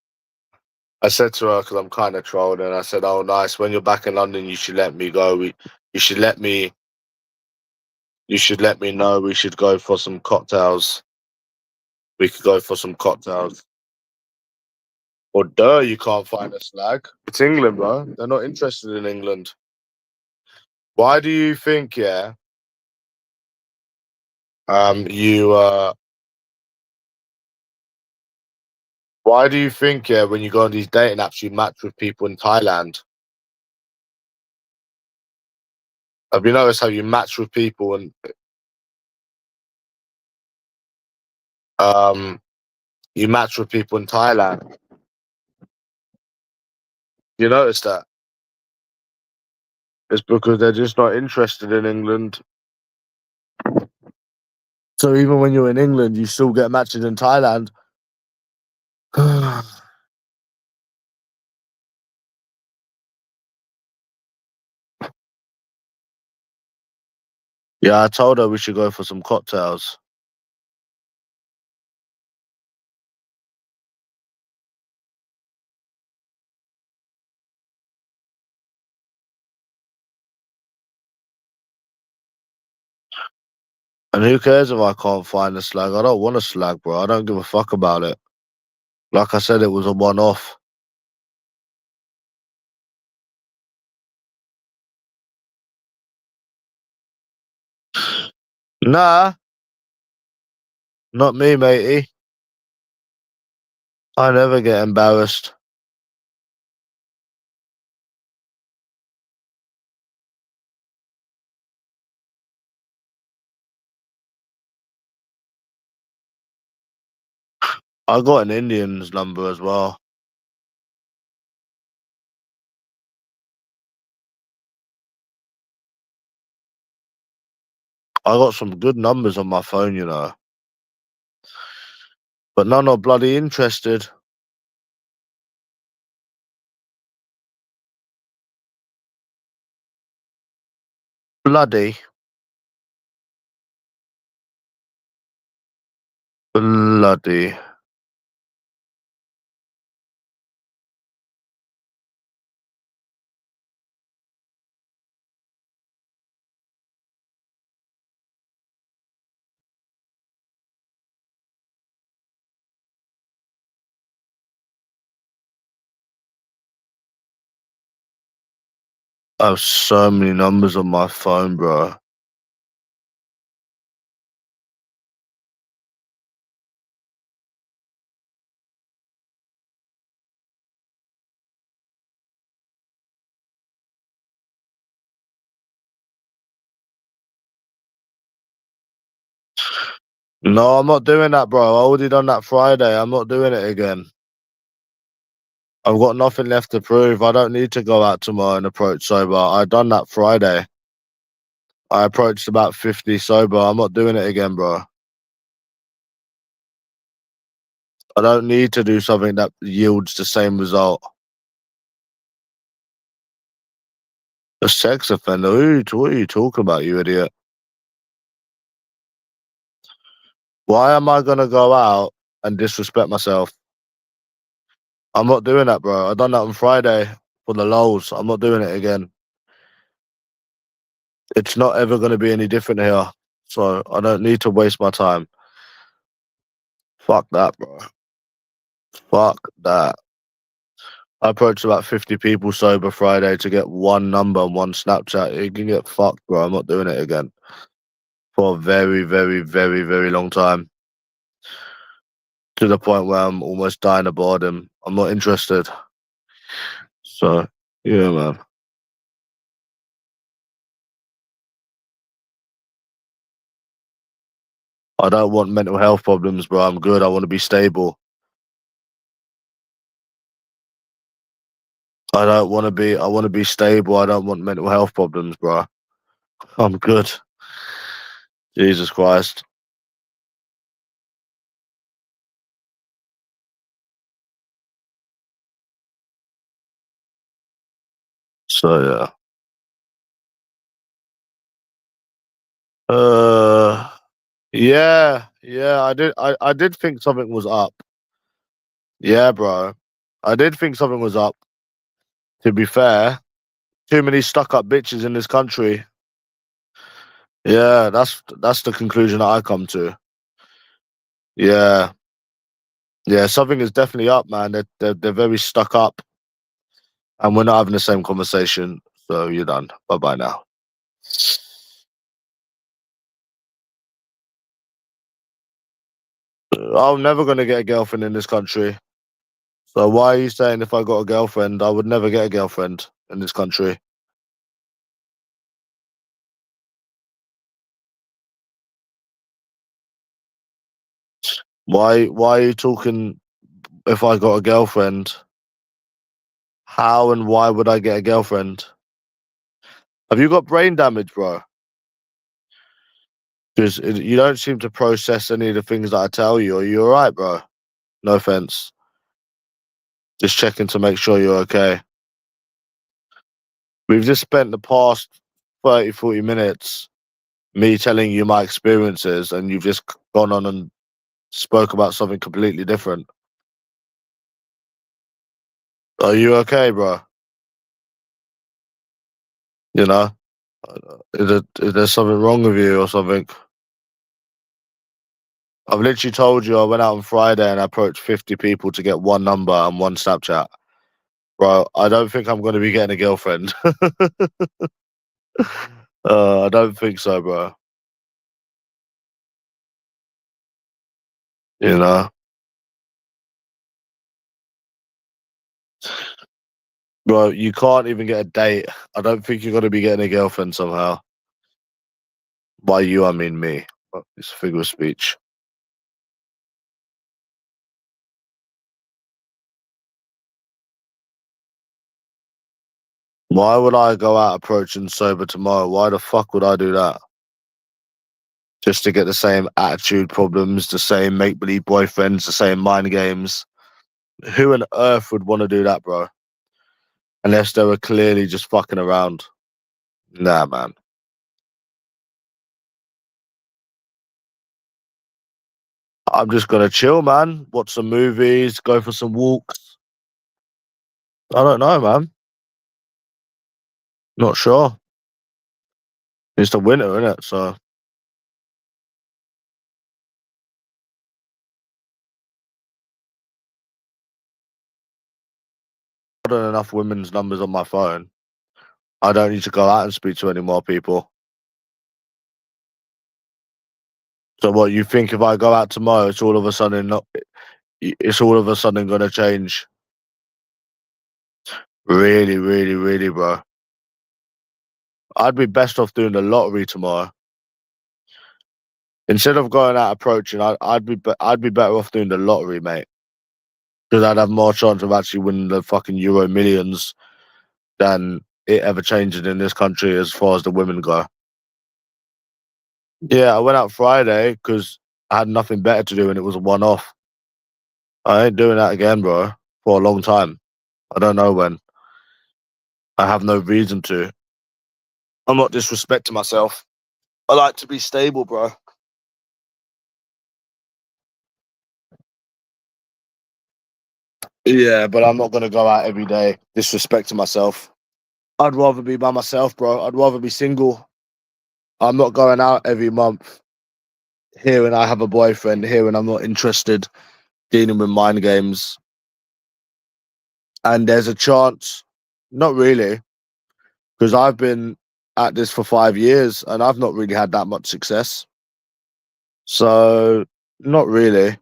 said to her because I'm kind of trolling. I said, "Oh, nice. When you're back in London, you should let me go. You should let me. You should let me know. We should go for some cocktails. We could go for some cocktails." Or duh, you can't find a slag. It's England, bro. They're not interested in England. Why do you think? Yeah. You. Why do you think? Yeah. When you go on these dating apps, you match with people in Thailand. Have you noticed how you match with people and um you match with people in Thailand? You notice that? It's because they're just not interested in England. So even when you're in England, you still get matches in Thailand. Yeah, I told her we should go for some cocktails. And who cares if I can't find a slag? I don't want a slag, bro. I don't give a fuck about it. Like I said, it was a one-off. Nah, not me, matey. I never get embarrassed. I got an Indian's number as well. I got some good numbers on my phone, you know. But none are bloody interested. Bloody. Bloody. I have so many numbers on my phone, bro. No, I'm not doing that, bro. I already done that Friday. I'm not doing it again. I've got nothing left to prove. I don't need to go out tomorrow and approach sober. I done that Friday. I approached about 50 sober. I'm not doing it again, bro. I don't need to do something that yields the same result. A sex offender? What are you talking about, you idiot? Why am I gonna go out and disrespect myself? I'm not doing that, bro. I done that on Friday for the lols. I'm not doing it again. It's not ever gonna be any different here. So I don't need to waste my time. Fuck that, bro. Fuck that. I approached about 50 people sober Friday to get one number and one Snapchat. You can get fucked, bro. I'm not doing it again for a very, very, very, very long time. To the point where I'm almost dying of boredom. I'm not interested. So, yeah, man. I don't want mental health problems, bro. I'm good. I want to be stable. I want to be stable. I don't want mental health problems, bro. I'm good. Jesus Christ. So, yeah. Uh, yeah, I did think something was up. Yeah, bro. I did think something was up. To be fair, too many stuck-up bitches in this country. Yeah, that's the conclusion that I come to. Yeah, yeah, something is definitely up, man. They're very stuck up, and we're not having the same conversation. So you're done. Bye bye now. I'm never gonna get a girlfriend in this country. So why are you saying if I got a girlfriend, I would never get a girlfriend in this country? Why are you talking if I got a girlfriend? How and why would I get a girlfriend? Have you got brain damage, bro? Because you don't seem to process any of the things that I tell you. Are you all right, bro? No offense. Just checking to make sure you're okay. We've just spent the past 30, 40 minutes me telling you my experiences, and you've just gone on and spoke about something completely different. Are you okay, bro? You know, is there something wrong with you or something? I've literally told you I went out on Friday and I approached 50 people to get one number and one Snapchat. Bro, I don't think I'm going to be getting a girlfriend. I don't think so, bro. You know, bro, you can't even get a date. I don't think you're going to be getting a girlfriend somehow. By you, I mean me. It's a figure of speech. Why would I go out approaching sober tomorrow? Why the fuck would I do that? Just to get the same attitude problems, the same make believe boyfriends, the same mind games. Who on earth would want to do that, bro? Unless they were clearly just fucking around. Nah, man. I'm just gonna chill, man. Watch some movies, go for some walks. I don't know, man. Not sure. It's the winter, isn't it? So I don't have enough women's numbers on my phone. I don't need to go out and speak to any more people. So what you think if I go out tomorrow, it's all of a sudden not it's all of a sudden gonna change. Really, really, really, bro. I'd be best off doing the lottery tomorrow. Instead of going out approaching, I'd be better off doing the lottery, mate. Because I'd have more chance of actually winning the fucking Euro millions than it ever changing in this country as far as the women go. Yeah, I went out Friday because I had nothing better to do and it was a one-off. I ain't doing that again, bro, for a long time. I don't know when. I have no reason to. I'm not disrespecting myself. I like to be stable, bro. Yeah, but I'm not gonna go out every day disrespecting myself. I'd rather be by myself, bro. I'd rather be single. I'm not going out every month here and I have a boyfriend here and I'm not interested dealing with mind games. And there's a chance, not really, because I've been at this for 5 years and I've not really had that much success. So, not really.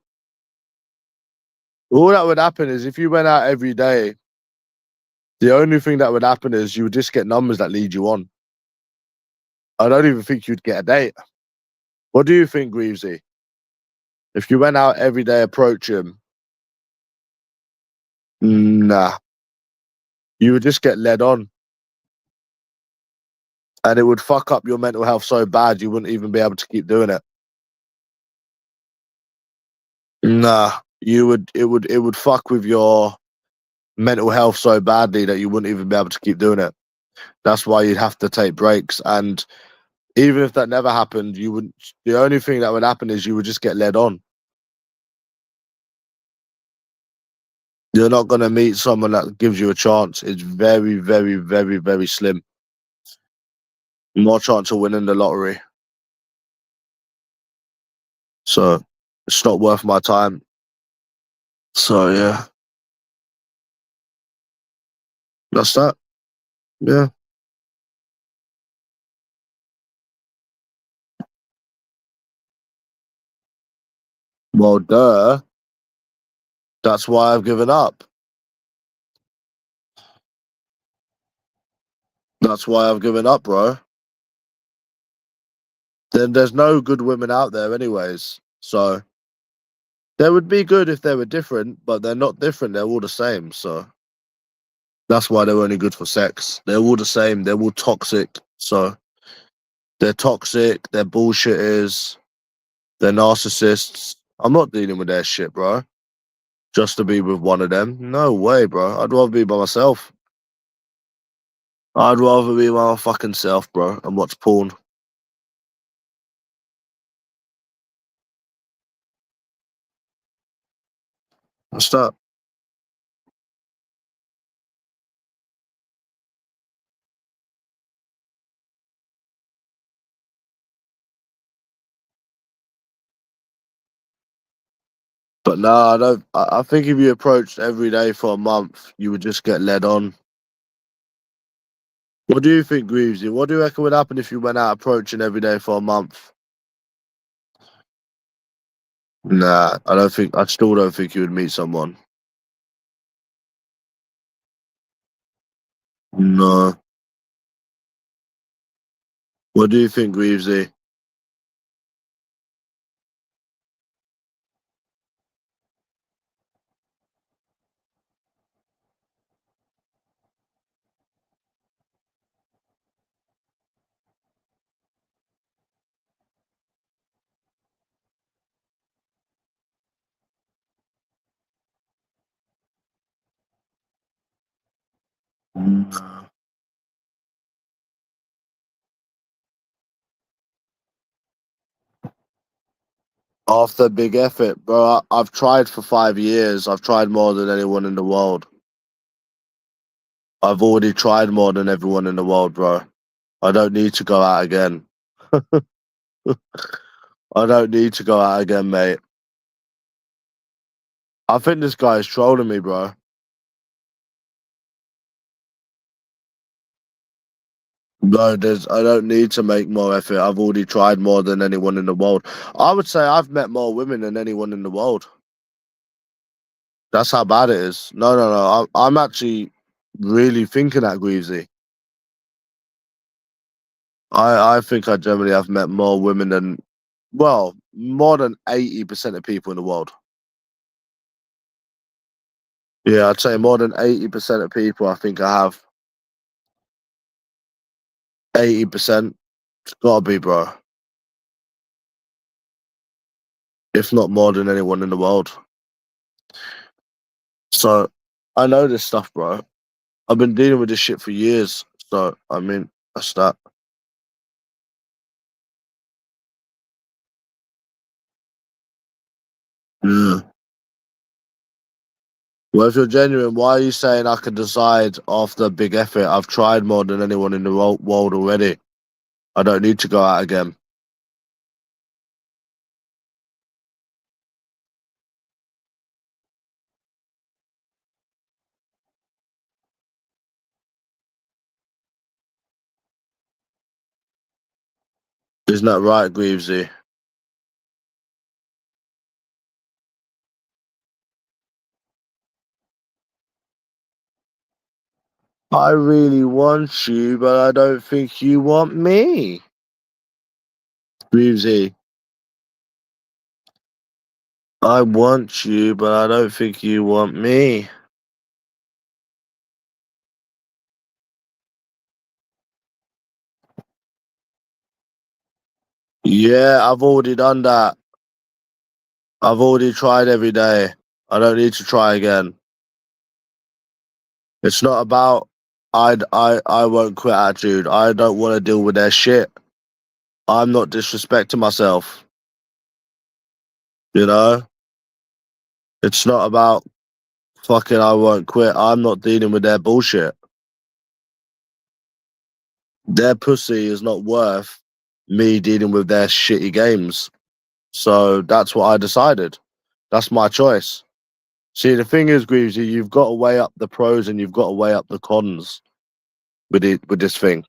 All that would happen is if you went out every day, the only thing that would happen is you would just get numbers that lead you on. I don't even think you'd get a date. What do you think, Greavesy? If you went out every day, approach him, nah, you would just get led on. And it would fuck up your mental health so bad you wouldn't even be able to keep doing it. Nah, it would fuck with your mental health so badly that you wouldn't even be able to keep doing it. That's why you'd have to take breaks. And even if that never happened, you would the only thing that would happen is you would just get led on. You're not gonna meet someone that gives you a chance. It's very, very, very, very slim. More chance of winning the lottery. So it's not worth my time. So yeah, that's that. Yeah. Well, duh. That's why I've given up. That's why I've given up, bro. Then there's no good women out there, anyways. So they would be good if they were different, but they're not different. They're all the same. So that's why they're only good for sex. They're all the same. They're all toxic. So They're toxic, they're bullshitters, they're narcissists. I'm not dealing with their shit, bro. Just to be with one of them. No way, bro. I'd rather be by myself. I'd rather be my fucking self, bro, and watch porn. What's that? But no, I don't. I think if you approached every day for a month, you would just get led on. What do you think, Greavesy? What do you reckon would happen if you went out approaching every day for a month? Nah, I don't think. I still don't think you would meet someone. No. What do you think, Greavesy? Nah. After big effort, bro. I've tried for 5 years. I've tried more than anyone in the world. I've already tried more than everyone in the world, bro. I don't need to go out again. I don't need to go out again, mate. I think this guy is trolling me, bro. No, I don't need to make more effort. I've already tried more than anyone in the world. I would say I've met more women than anyone in the world. That's how bad it is. No, no, no. I'm actually really thinking that, Greavesy. I think I generally have met more women than, well, more than 80% of people in the world. Yeah, I'd say more than 80% of people. I think I have 80%. It's gotta be, bro. If not more than anyone in the world. So I know this stuff, bro. I've been dealing with this shit for years. So I mean, that's that. Yeah. Well, if you're genuine, why are you saying I can decide after a big effort? I've tried more than anyone in the world already. I don't need to go out again. Isn't that right, Greavesy? I really want you, but I don't think you want me. Greavesy, I want you, but I don't think you want me. Yeah, I've already done that. I've already tried every day. I don't need to try again. It's not about I won't quit attitude. I don't want to deal with their shit. I'm not disrespecting myself. You know? It's not about fucking I won't quit. I'm not dealing with their bullshit. Their pussy is not worth me dealing with their shitty games. So that's what I decided. That's my choice. See, the thing is, Greavesy, you've got to weigh up the pros and you've got to weigh up the cons with this thing.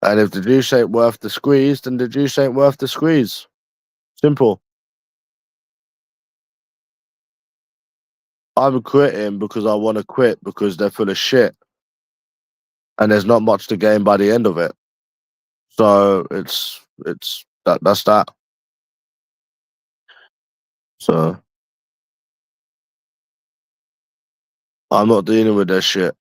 And if the juice ain't worth the squeeze, then the juice ain't worth the squeeze. Simple. I'm quitting because I want to quit because they're full of shit and there's not much to gain by the end of it. So that's that. So I'm not dealing with their shit.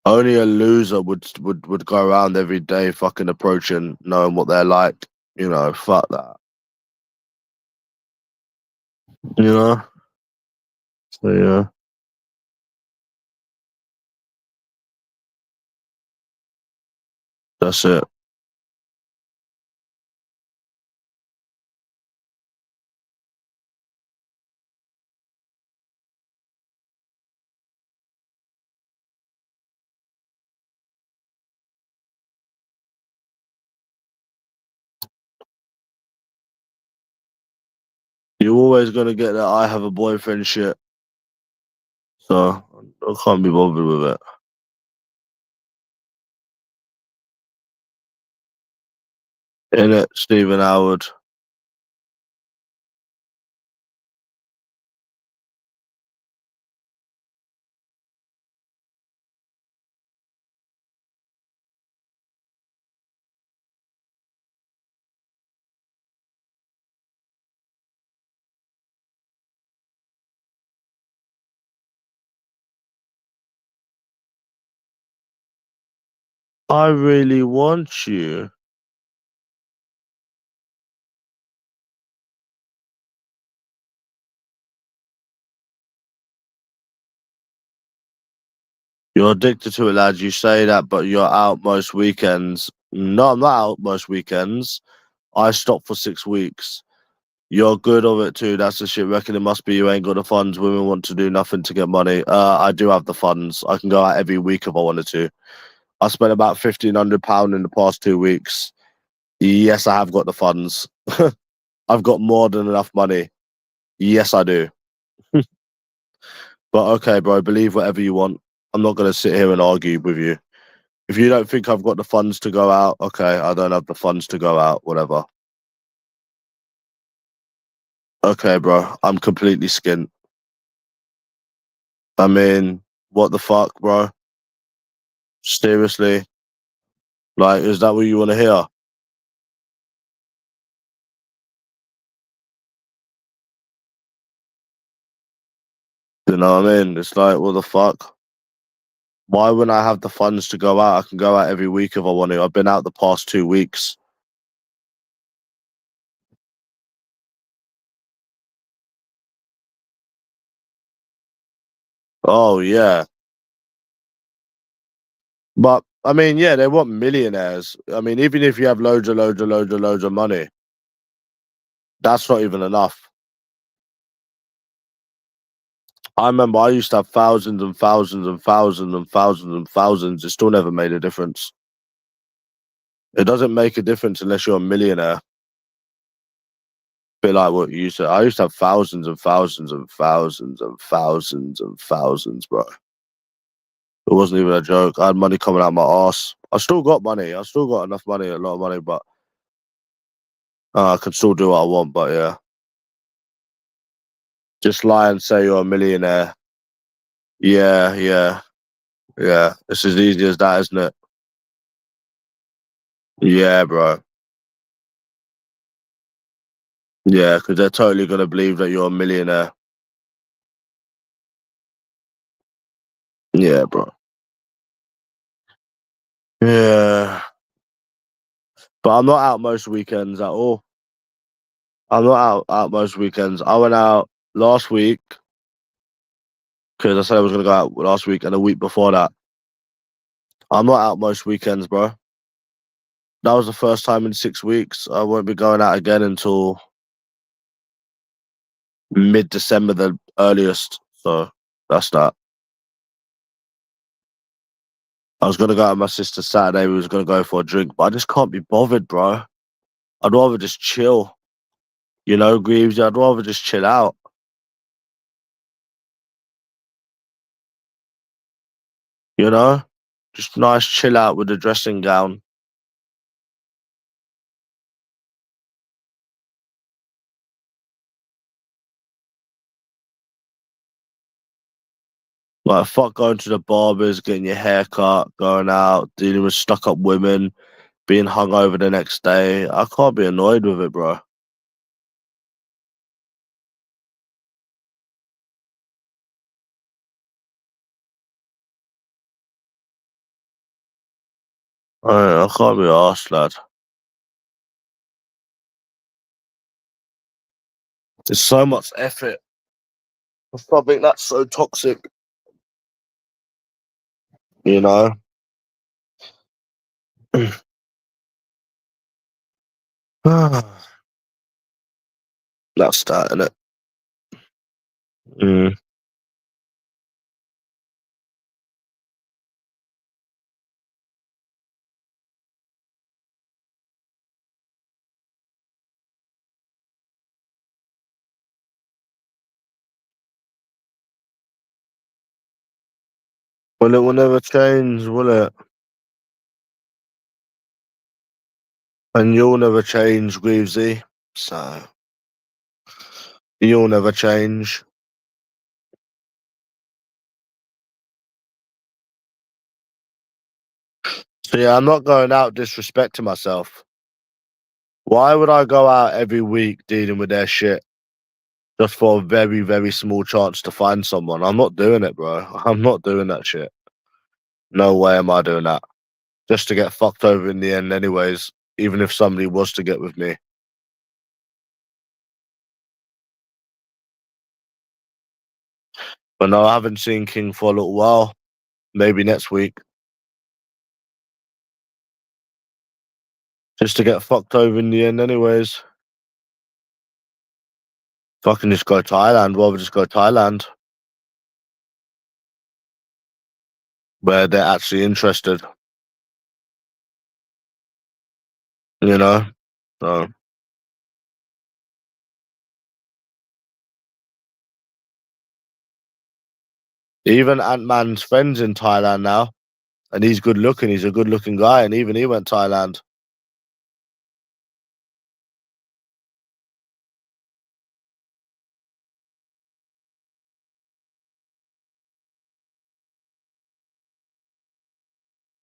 Only a loser would go around every day fucking approaching, knowing what they're like. You know, fuck that. You know? So yeah, that's it. You're always gonna get that I have a boyfriend shit. So I can't be bothered with it. Innit, Stephen Howard? I really want you. You're addicted to it, lad. You say that, but you're out most weekends. No, I'm not out most weekends. I stopped for 6 weeks. You're good of it too. That's the shit. Reckon it must be you ain't got the funds. Women want to do nothing to get money. I do have the funds. I can go out every week if I wanted to. I spent about £1,500 in the past 2 weeks. Yes, I have got the funds. I've got more than enough money. Yes, I do. But okay, bro, believe whatever you want. I'm not gonna sit here and argue with you. If you don't think I've got the funds to go out, okay, I don't have the funds to go out, whatever. Okay, bro, I'm completely skint. I mean, what the fuck, bro? Seriously? Like, is that what you want to hear? You know what I mean? It's like, what the fuck? Why wouldn't I have the funds to go out? I can go out every week if I want to. I've been out the past 2 weeks. Oh, yeah. But, I mean, yeah, they want millionaires. I mean, even if you have loads of money, that's not even enough. I remember I used to have thousands and thousands and thousands and thousands and thousands. It still never made a difference. It doesn't make a difference unless you're a millionaire. Bit like what you used to. I used to have thousands and thousands and thousands and thousands and thousands, bro. It wasn't even a joke. I had money coming out my ass. I still got money. I still got enough money, a lot of money, but I can still do what I want. But yeah, just lie and say you're a millionaire. Yeah, yeah, yeah. It's as easy as that, isn't it? Yeah, bro. Yeah, because they're totally gonna believe that you're a millionaire. Yeah, bro. Yeah, but I'm not out most weekends at all. I'm not out most weekends. I went out last week because I said I was gonna go out last week and the week before that. I'm not out most weekends, bro. That was the first time in 6 weeks. I won't be going out again until mid-December, the earliest. So that's that. I was gonna go out with my sister Saturday. We was gonna go for a drink, but I just can't be bothered, bro. I'd rather just chill. You know, Greaves. I'd rather just chill out. You know, just nice chill out with the dressing gown. Like fuck going to the barbers, getting your hair cut, going out, dealing with stuck up women, being hungover the next day. I can't be annoyed with it, bro. I can't be arsed, lad. There's so much effort. I think that's so toxic, you know? That's that, innit? Mm. Well, it will never change, will it? And you'll never change, Greavesy. So, you'll never change. So, yeah, I'm not going out disrespecting myself. Why would I go out every week dealing with their shit just for a very, very small chance to find someone? I'm not doing it, bro. I'm not doing that shit. No way am I doing that. Just to get fucked over in the end, anyways, even if somebody was to get with me. But no, I haven't seen King for a little while. Maybe next week. Just to get fucked over in the end, anyways. Fucking just go Thailand. Rather just go Thailand. Where they're actually interested. You know? So even Ant-Man's friends in Thailand now. And he's good looking. He's a good looking guy. And even he went Thailand.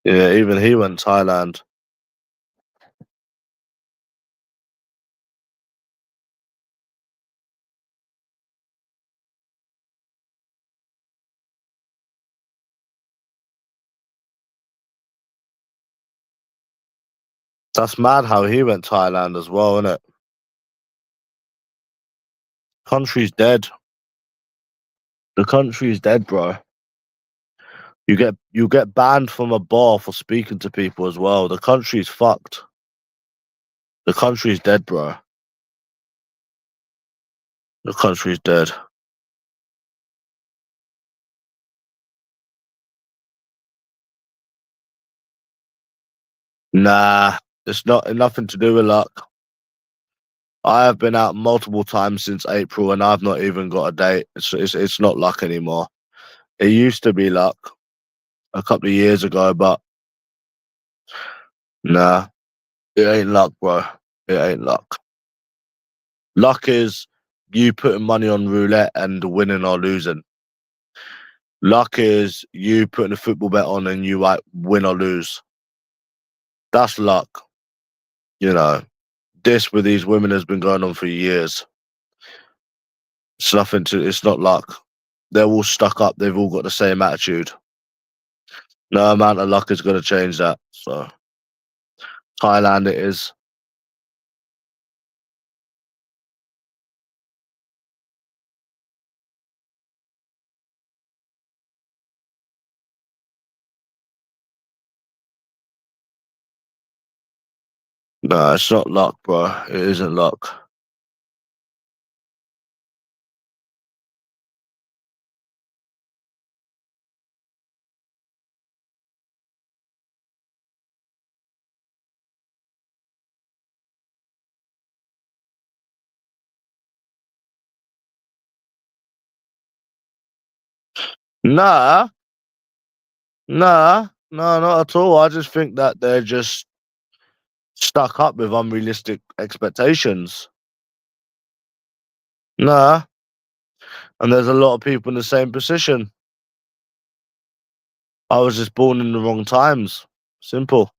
Yeah, even he went Thailand. That's mad how he went Thailand as well, isn't it? Country's dead. The country's dead, bro. You get banned from a bar for speaking to people as well. The country's fucked. The country's dead, bro. The country's dead. Nah, it's not nothing to do with luck. I have been out multiple times since April, and I've not even got a date. It's not luck anymore. It used to be luck a couple of years ago, but nah, it ain't luck, bro. It ain't luck. Luck is you putting money on roulette and winning or losing. Luck is you putting a football bet on and you like win or lose. That's luck. You know, this with these women has been going on for years. It's nothing to. It's not luck. They're all stuck up. They've all got the same attitude. No amount of luck is going to change that. So Thailand, it is. No, it's not luck, bro. It isn't luck. Nah, no, not at all. I just think that they're just stuck up with unrealistic expectations. Nah, and there's a lot of people in the same position. I was just born in the wrong times. Simple.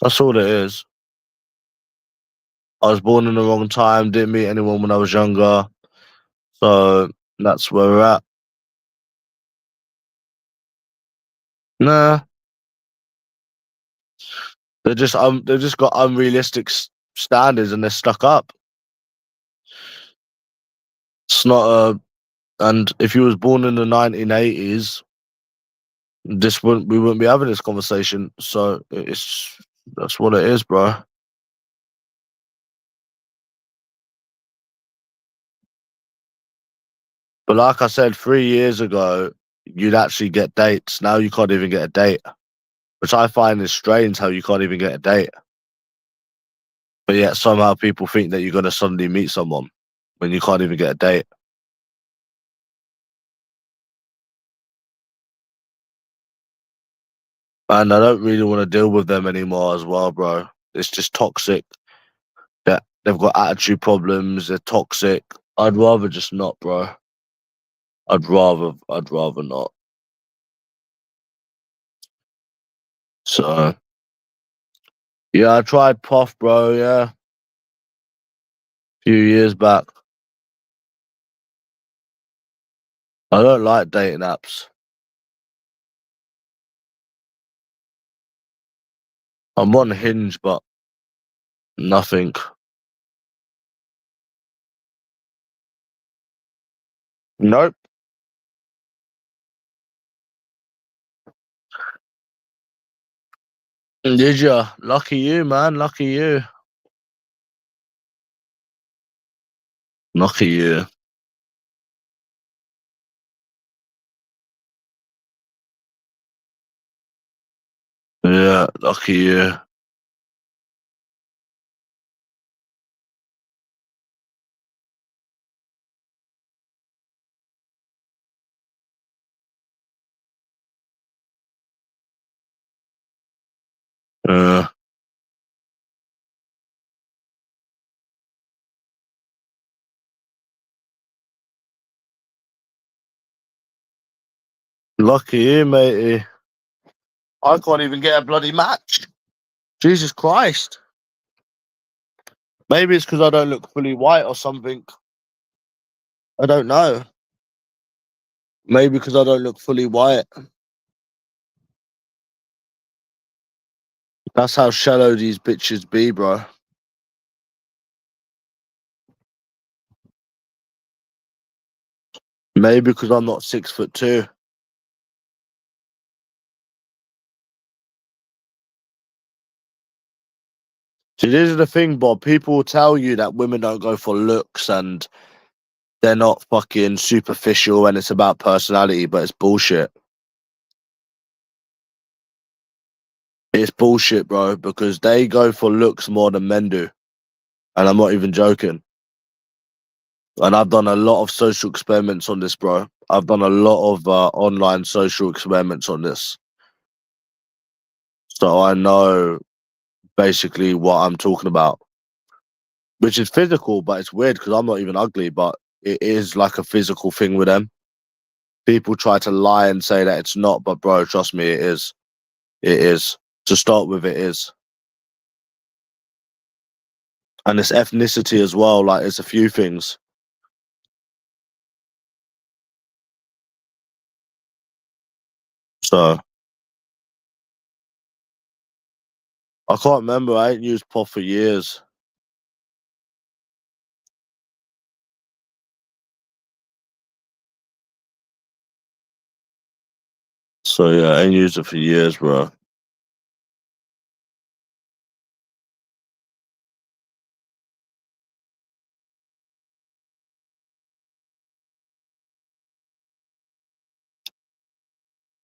That's all it is. I was born in the wrong time, didn't meet anyone when I was younger. So that's where we're at. Nah, They've just got unrealistic standards and they're stuck up. It's not a. And if you was born in the 1980s, we wouldn't be having this conversation. So that's what it is, bro. But like I said, 3 years ago, you'd actually get dates. Now you can't even get a date, which I find is strange how you can't even get a date. But yet somehow people think that you're going to suddenly meet someone when you can't even get a date. And I don't really want to deal with them anymore as well, bro. It's just toxic. That they've got attitude problems. They're toxic. I'd rather just not, bro. I'd rather not. So yeah, I tried Puff, bro. Yeah, a few years back. I don't like dating apps. I'm on Hinge, but nothing. Nope. Did ya? Lucky you, man. Lucky you. Lucky you. Yeah, lucky you. Yeah. Lucky you, matey. I can't even get a bloody match. Jesus Christ. Maybe it's because I don't look fully white or something. I don't know. Maybe because I don't look fully white. That's how shallow these bitches be, bro. Maybe because I'm not 6'2". See, this is the thing, Bob. People will tell you that women don't go for looks and they're not fucking superficial and it's about personality, but it's bullshit. It's bullshit, bro, because they go for looks more than men do. And I'm not even joking. And I've done a lot of social experiments on this, bro. I've done a lot of online social experiments on this. So I know basically what I'm talking about, which is physical, but it's weird because I'm not even ugly, but it is like a physical thing with them. People try to lie and say that it's not, but bro, trust me, it is. It is. To start with, it is. And it's ethnicity as well. Like, it's a few things. So I can't remember. I ain't used POF for years. So yeah, I ain't used it for years, bro.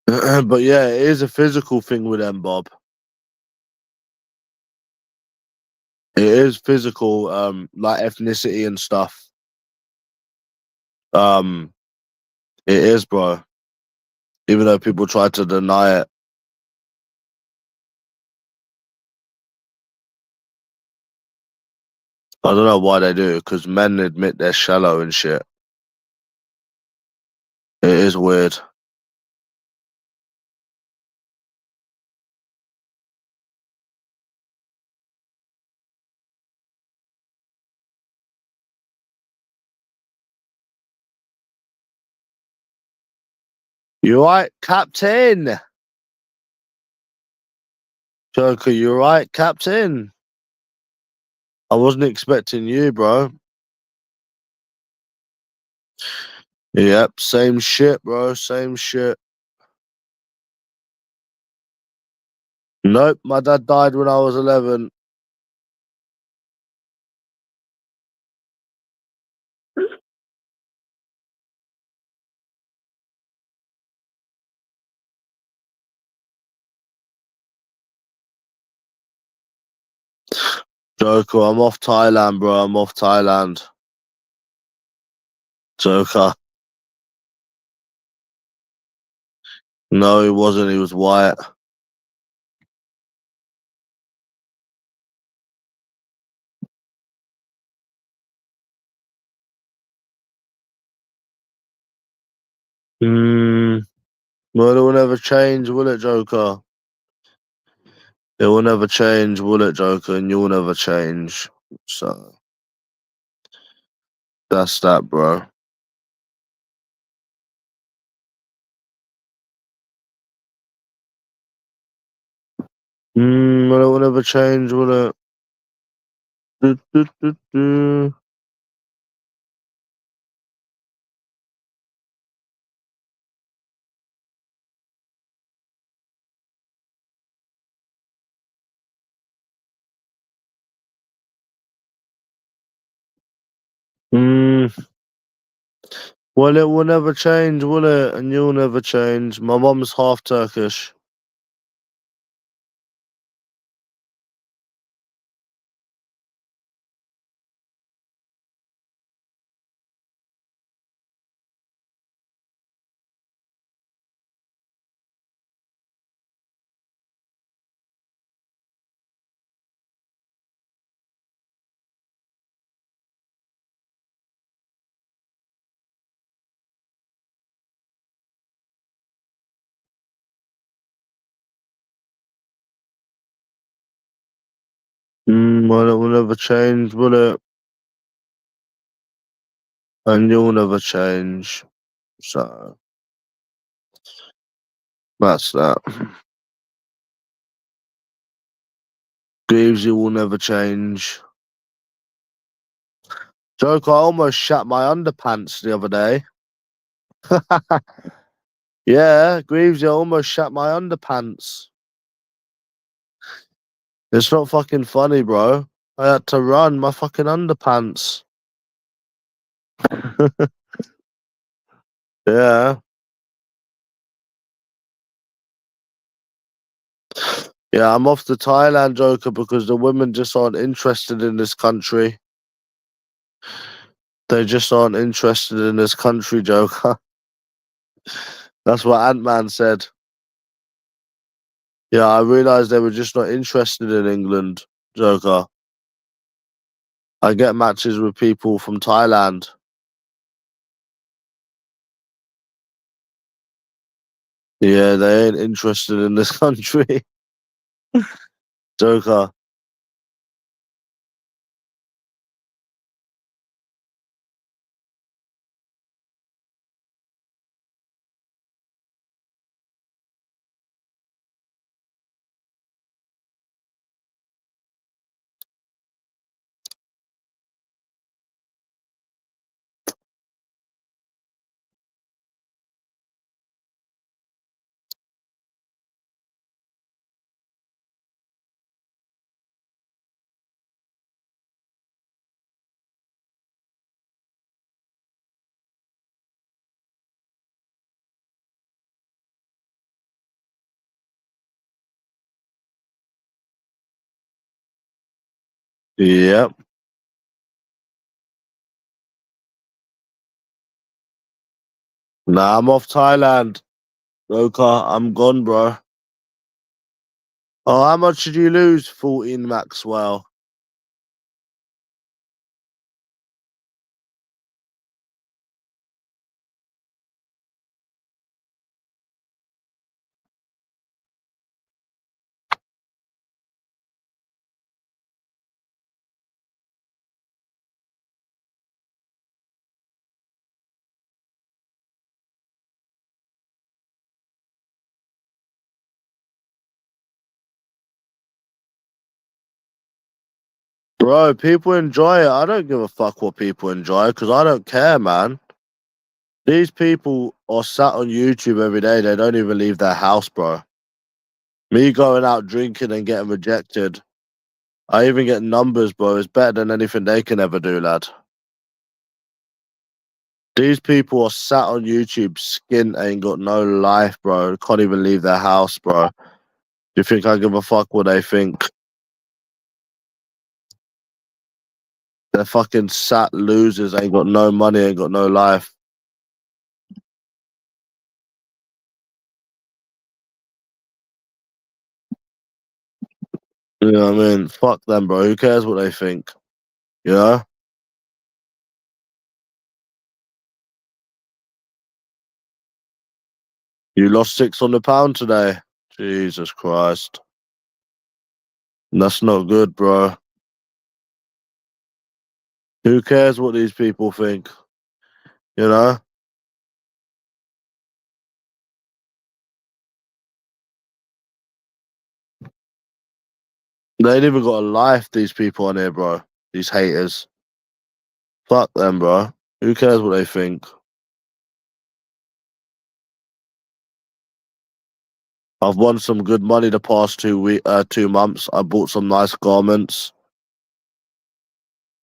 But yeah, it is a physical thing with them, Bob. It is physical, like ethnicity and stuff. Um, it is, bro. Even though people try to deny it. I don't know why they do, because men admit they're shallow and shit. It is weird. You right, Captain? Joker, you right, Captain? I wasn't expecting you, bro. Yep, same shit, bro. Same shit. Nope, my dad died when I was 11. Joker, I'm off Thailand, bro. I'm off Thailand. Joker. No, he wasn't. He was white. Hmm. Well, it will never change, will it, Joker? It will never change, will it, Joker? And you'll never change. So that's that, bro. Well, it will never change, will it? Do, do, do, do. Hmm. Well, it will never change, will it? And you'll never change. My mom's half Turkish. Well, it will never change, will it? And you'll never change. So that's that. Greaves, you will never change. Joke, I almost shat my underpants the other day. Yeah, Greaves, you almost shat my underpants. It's not fucking funny, bro. I had to run my fucking underpants. Yeah. Yeah, I'm off to Thailand, Joker, because the women just aren't interested in this country. They just aren't interested in this country, Joker. That's what Ant-Man said. Yeah, I realised they were just not interested in England, Joker. I get matches with people from Thailand. Yeah, they ain't interested in this country, Joker. Yep. Nah, I'm off Thailand, Joker. I'm gone, bro. Oh, how much did you lose? 14 Maxwell. Bro, people enjoy it. I don't give a fuck what people enjoy because I don't care, man. These people are sat on YouTube every day. They don't even leave their house, bro. Me going out drinking and getting rejected. I even get numbers, bro. It's better than anything they can ever do, lad. These people are sat on YouTube, skin ain't got no life, bro. Can't even leave their house, bro. Do you think I give a fuck what they think? They're fucking sat losers, ain't got no money, ain't got no life. You know what I mean? Fuck them, bro. Who cares what they think? You know? You lost 600 pounds today. Jesus Christ. That's not good, bro. Who cares what these people think? You know? They ain't even got a life, these people on here, bro. These haters. Fuck them, bro. Who cares what they think? I've won some good money the past 2 months. I bought some nice garments.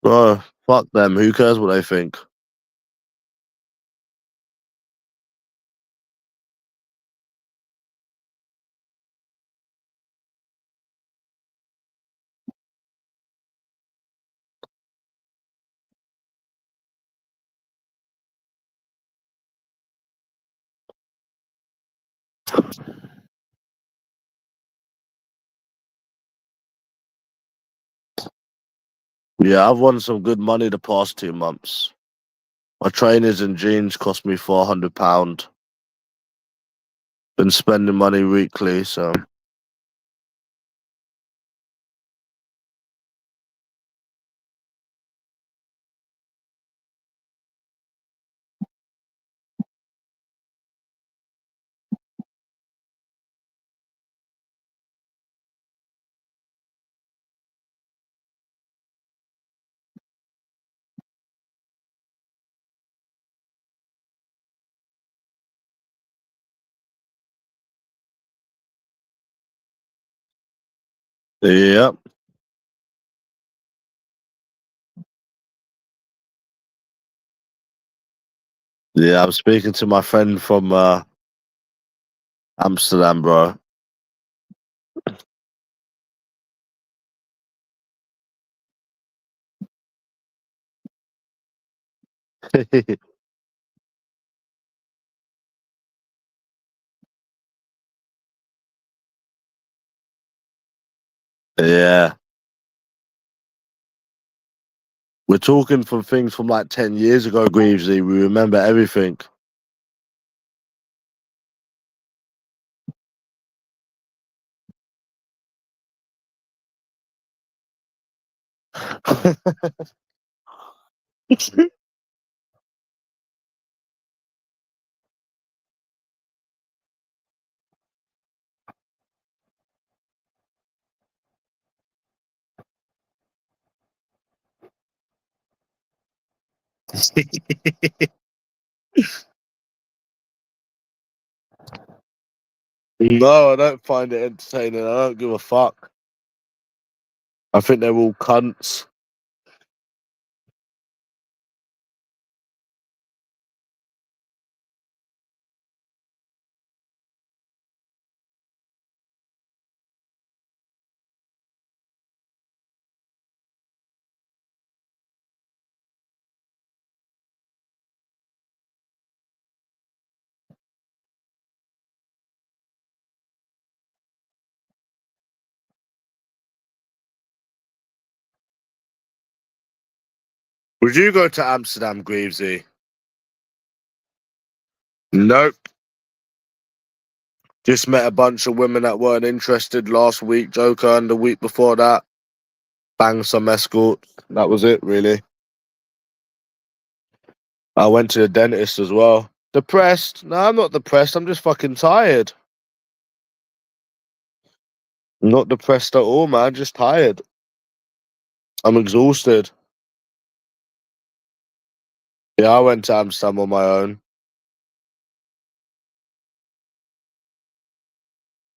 Bro, fuck them. Who cares what they think? Yeah, I've won some good money the past 2 months. My trainers and jeans cost me £400. Been spending money weekly, so yeah. Yeah, I'm speaking to my friend from Amsterdam, bro. Yeah. We're talking from things from like 10 years ago, Greavesy. We remember everything. No, I don't find it entertaining. I don't give a fuck. I think they're all cunts. Would you go to Amsterdam, Greavesy? Nope. Just met a bunch of women that weren't interested last week, Joker, and the week before that. Banged some escorts. That was it, really. I went to the dentist as well. Depressed? No, I'm not depressed. I'm just fucking tired. I'm not depressed at all, man. Just tired. I'm exhausted. Yeah, I went to Amsterdam on my own.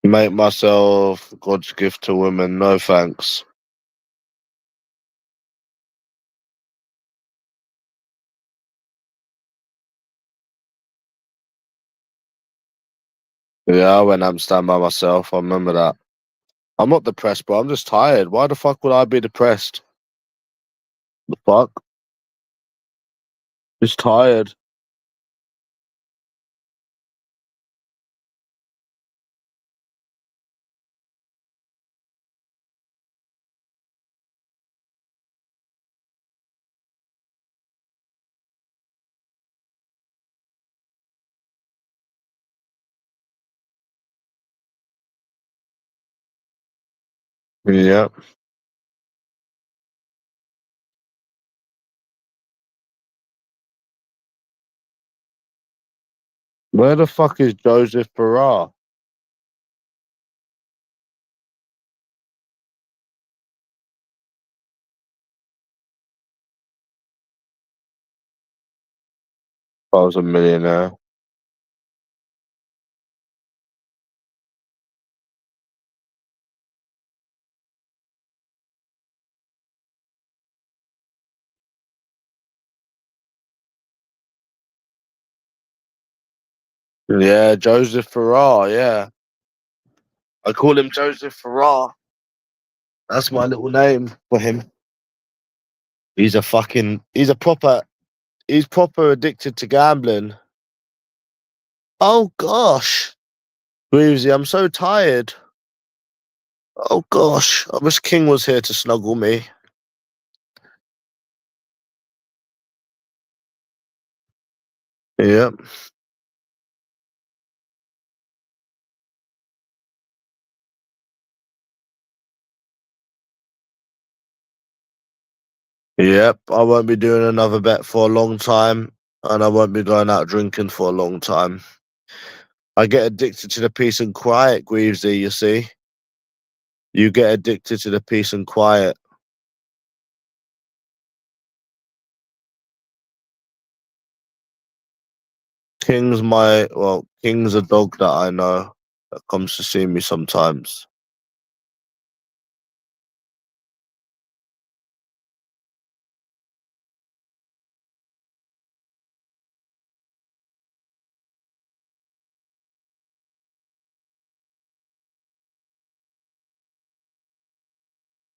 Make myself God's gift to women. No thanks. Yeah, I went to Amsterdam by myself. I remember that. I'm not depressed, bro. I'm just tired. Why the fuck would I be depressed? The fuck? Just tired. Yeah. Where the fuck is Joseph Farrar? If I was a millionaire. Yeah, Joseph Farrar. Yeah. I call him Joseph Farrar. That's my little name for him. He's proper addicted to gambling. Oh gosh. Greavesy, I'm so tired. Oh gosh. I wish King was here to snuggle me. Yeah. Yep. I won't be doing another bet for a long time. And I won't be going out drinking for a long time. I get addicted to the peace and quiet, Greavesy, you see. You get addicted to the peace and quiet. King's a dog that I know that comes to see me sometimes.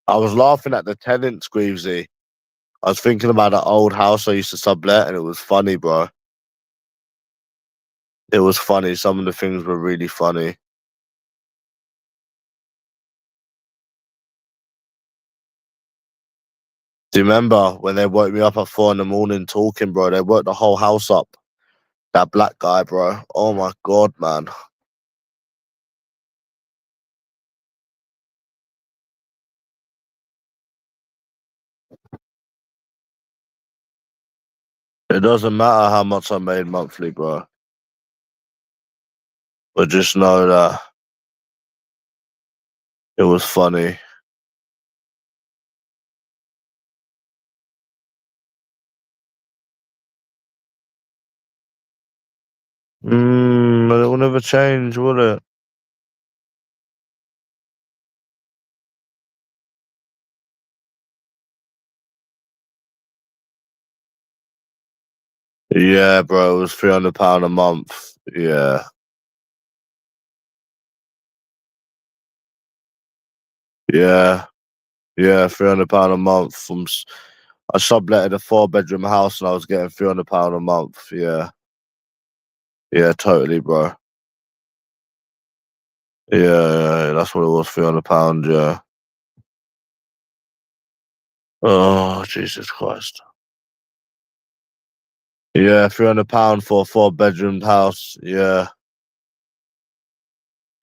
I was laughing at the tenants, Greavesy. I was thinking about that old house I used to sublet, and it was funny, bro. It was funny. Some of the things were really funny. Do you remember when they woke me up at 4 in the morning talking, bro? They woke the whole house up. That black guy, bro. Oh my god, man. It doesn't matter how much I made monthly, bro. But just know that it was funny. But it will never change, will it? Yeah, bro. It was £300 a month. Yeah, yeah, yeah. £300 a month I subletted a 4 bedroom house and I was getting £300 a month. Yeah, yeah, totally, bro. Yeah, yeah, yeah, that's what it was. £300. Yeah. Oh, Jesus Christ. Yeah, £300 for a 4 bedroom house. Yeah,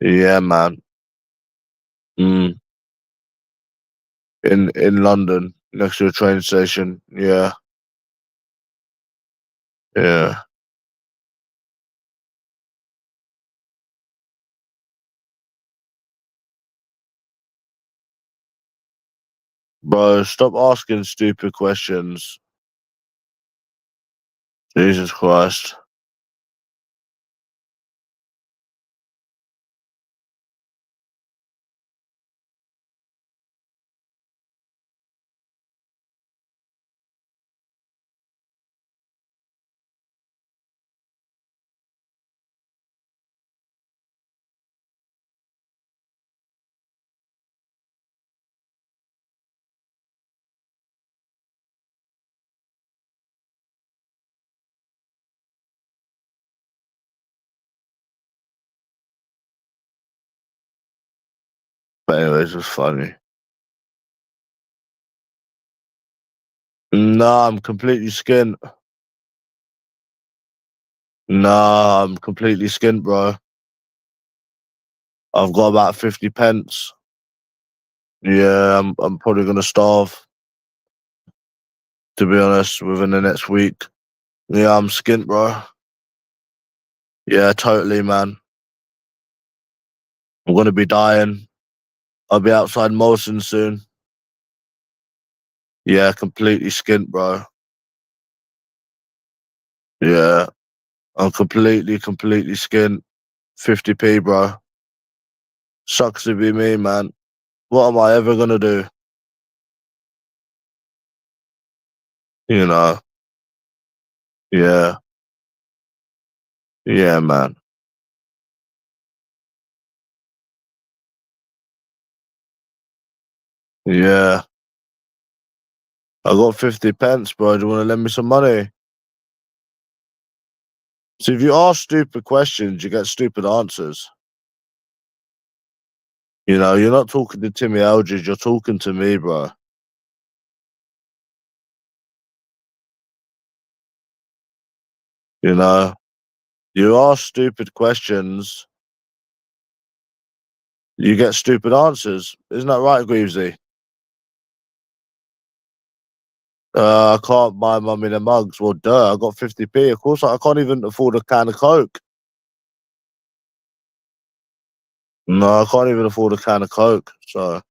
yeah, man. Mm. In London, next to a train station. Yeah, yeah. Bro, stop asking stupid questions. Jesus Christ. But anyways, it's funny. Nah, I'm completely skint. Nah, I'm completely skint, bro. I've got about 50 pence. Yeah, I'm probably gonna starve, to be honest, within the next week. Yeah, I'm skint, bro. Yeah, totally, man. I'm gonna be dying. I'll be outside Molson soon. Yeah, completely skint, bro. Yeah, I'm completely skint. 50p, bro. Sucks to be me, man. What am I ever gonna do? You know? Yeah, yeah, man. Yeah, I got 50 pence, bro. Do you want to lend me some money? So if you ask stupid questions, you get stupid answers. You know, you're not talking to Timmy Eldridge, you're talking to me, bro. You know, you ask stupid questions, you get stupid answers. Isn't that right, Greavesy? I can't buy mummy the mugs. Well, duh, I got 50p. Of course, I can't even afford a can of Coke. No, I can't even afford a can of Coke. So,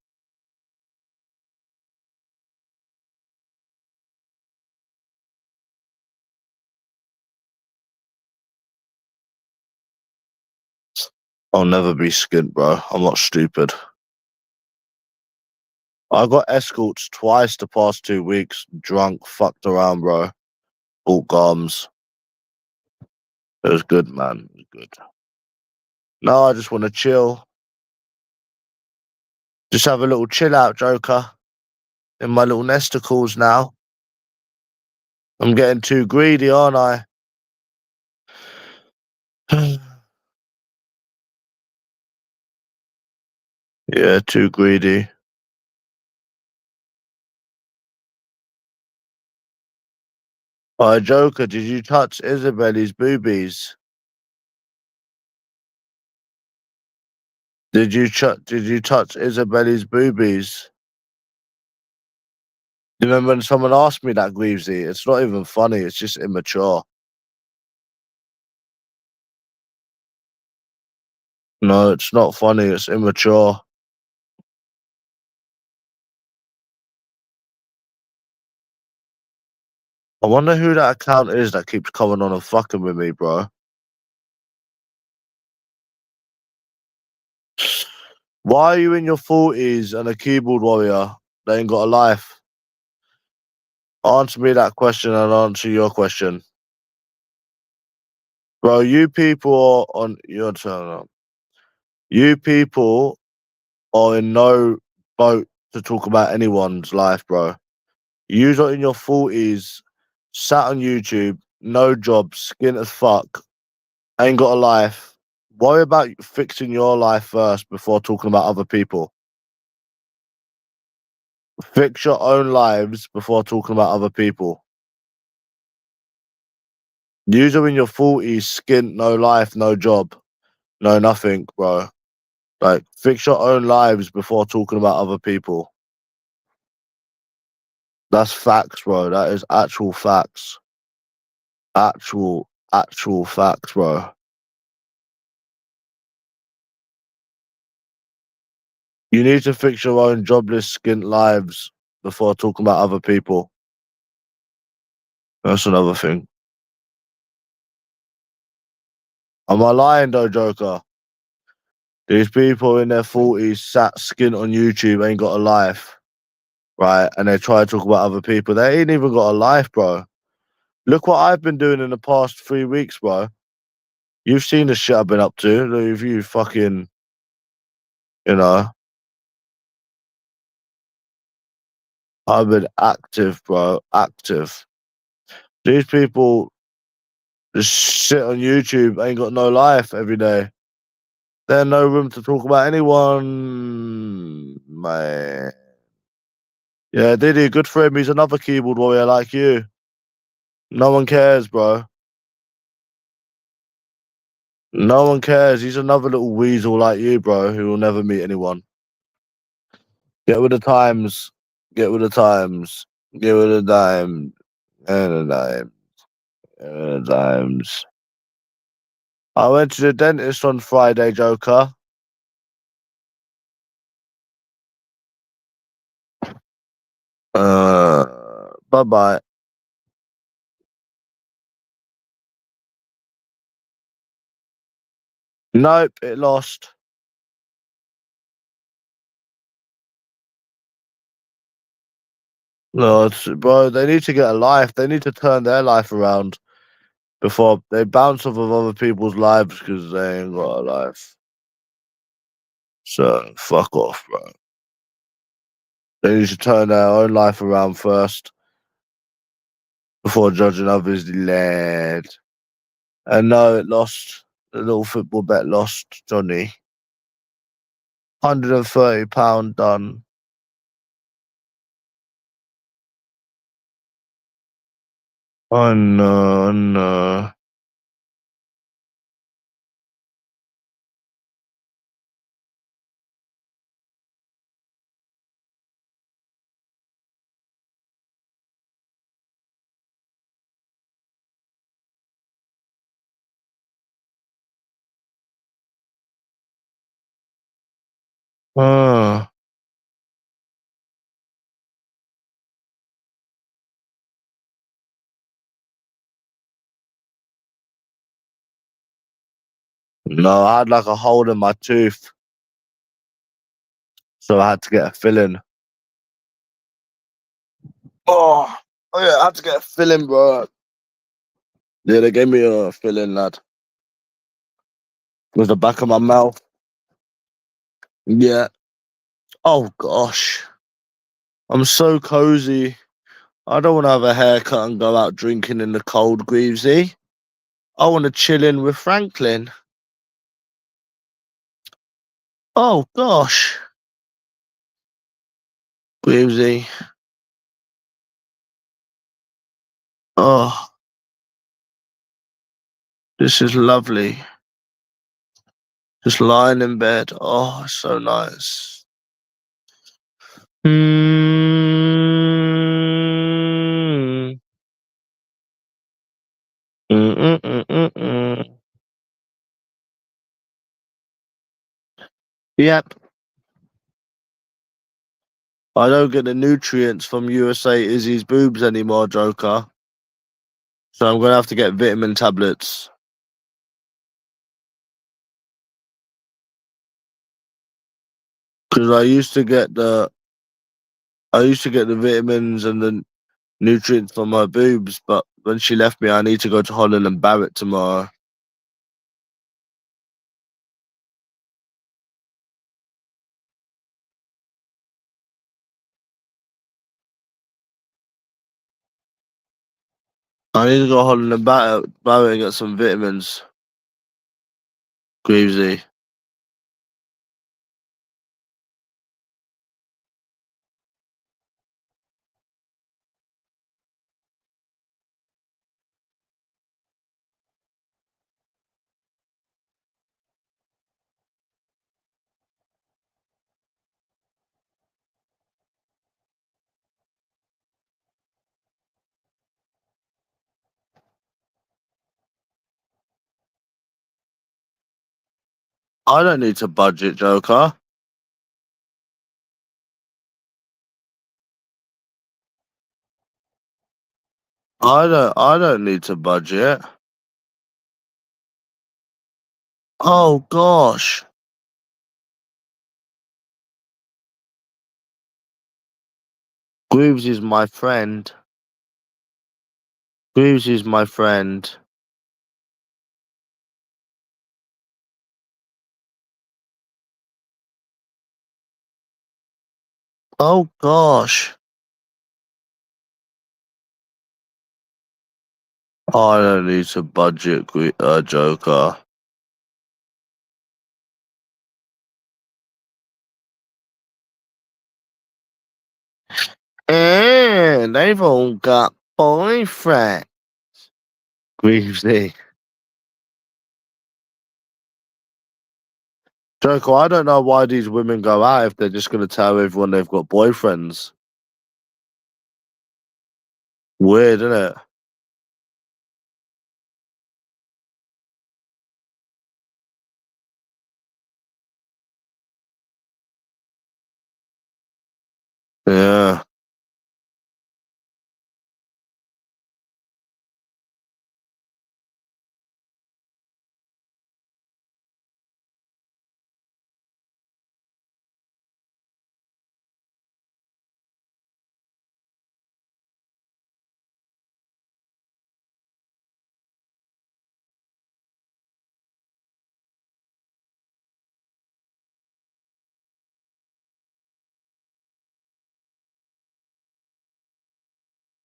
I'll never be skint, bro. I'm not stupid. I got escorts twice the past 2 weeks. Drunk, fucked around, bro. Bought gums. It was good, man. It was good. No, I just want to chill. Just have a little chill out, Joker. In my little nesticles now. I'm getting too greedy, aren't I? Yeah, too greedy. Joker, did you touch Isabelle's boobies? Did you touch Isabelle's boobies? You remember when someone asked me that, Greavesy? It's not even funny, it's just immature. No, it's not funny, it's immature. I wonder who that account is that keeps coming on and fucking with me, bro. Why are you in your 40s and a keyboard warrior that ain't got a life? Answer me that question and I'll answer your question. Bro, you people are on your turn. You people are in no boat to talk about anyone's life, bro. Yous are in your 40s, sat on YouTube, no job, skint as fuck, ain't got a life. Worry about fixing your life first before talking about other people. Fix your own lives before talking about other people. Yous are in your 40s, skint, no life, no job, no nothing, bro. Like, fix your own lives before talking about other people. That's facts, bro. That is actual facts. Actual facts, bro. You need to fix your own jobless skint lives before talking about other people. That's another thing. Am I lying though, Joker? These people in their 40s sat skint on YouTube ain't got a life, right? And they try to talk about other people. They ain't even got a life, bro. Look what I've been doing in the past 3 weeks, bro. You've seen the shit I've been up to. If you fucking, you know, I've been active, bro. Active. These people just sit on YouTube, ain't got no life every day. There's no room to talk about anyone, man. Yeah, Diddy, good for him. He's another keyboard warrior like you. No one cares, bro. No one cares. He's another little weasel like you, bro, who will never meet anyone. Get with the times. Get with the times. Get with the dime. And the dime. And the dimes. I went to the dentist on Friday, Joker. Bye-bye. Nope, it lost. No, bro, they need to get a life. They need to turn their life around before they bounce off of other people's lives because they ain't got a life. So, fuck off, bro. They need to turn their own life around first before judging others' lad. And no, it lost. The little football bet lost, Johnny. £130 done. Oh no, no. Oh. No, I had like a hole in my tooth, so I had to get a filling. Oh yeah, I had to get a filling, bro. Yeah, they gave me a filling, lad. It was the back of my mouth. Yeah. Oh gosh, I'm so cozy. I don't want to have a haircut and go out drinking in the cold, Greavesy. I want to chill in with Franklin. Oh gosh, Greavesy. Oh, this is lovely. Just lying in bed. Oh, so nice. Mm. Mm-mm-mm-mm-mm. Yep. I don't get the nutrients from USA Izzy's boobs anymore, Joker. So I'm gonna have to get vitamin tablets. Because I used to get the vitamins and the nutrients from my boobs, but when she left me, I need to go to Holland and Barrett tomorrow. I need to go Holland and Barrett and get some vitamins. Greavesy. I don't need to budget, Joker. I don't need to budget. Oh gosh. Grooves is my friend. Grooves is my friend. Oh gosh. I don't need to budget, Joker. And they've all got boyfriend. Greavesy. Joker, I don't know why these women go out if they're just going to tell everyone they've got boyfriends. Weird, isn't it? Yeah.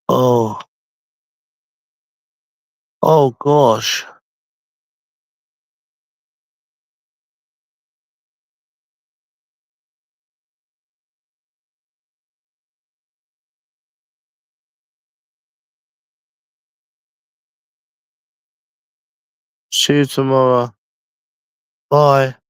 Oh. Oh gosh. See you tomorrow. Bye.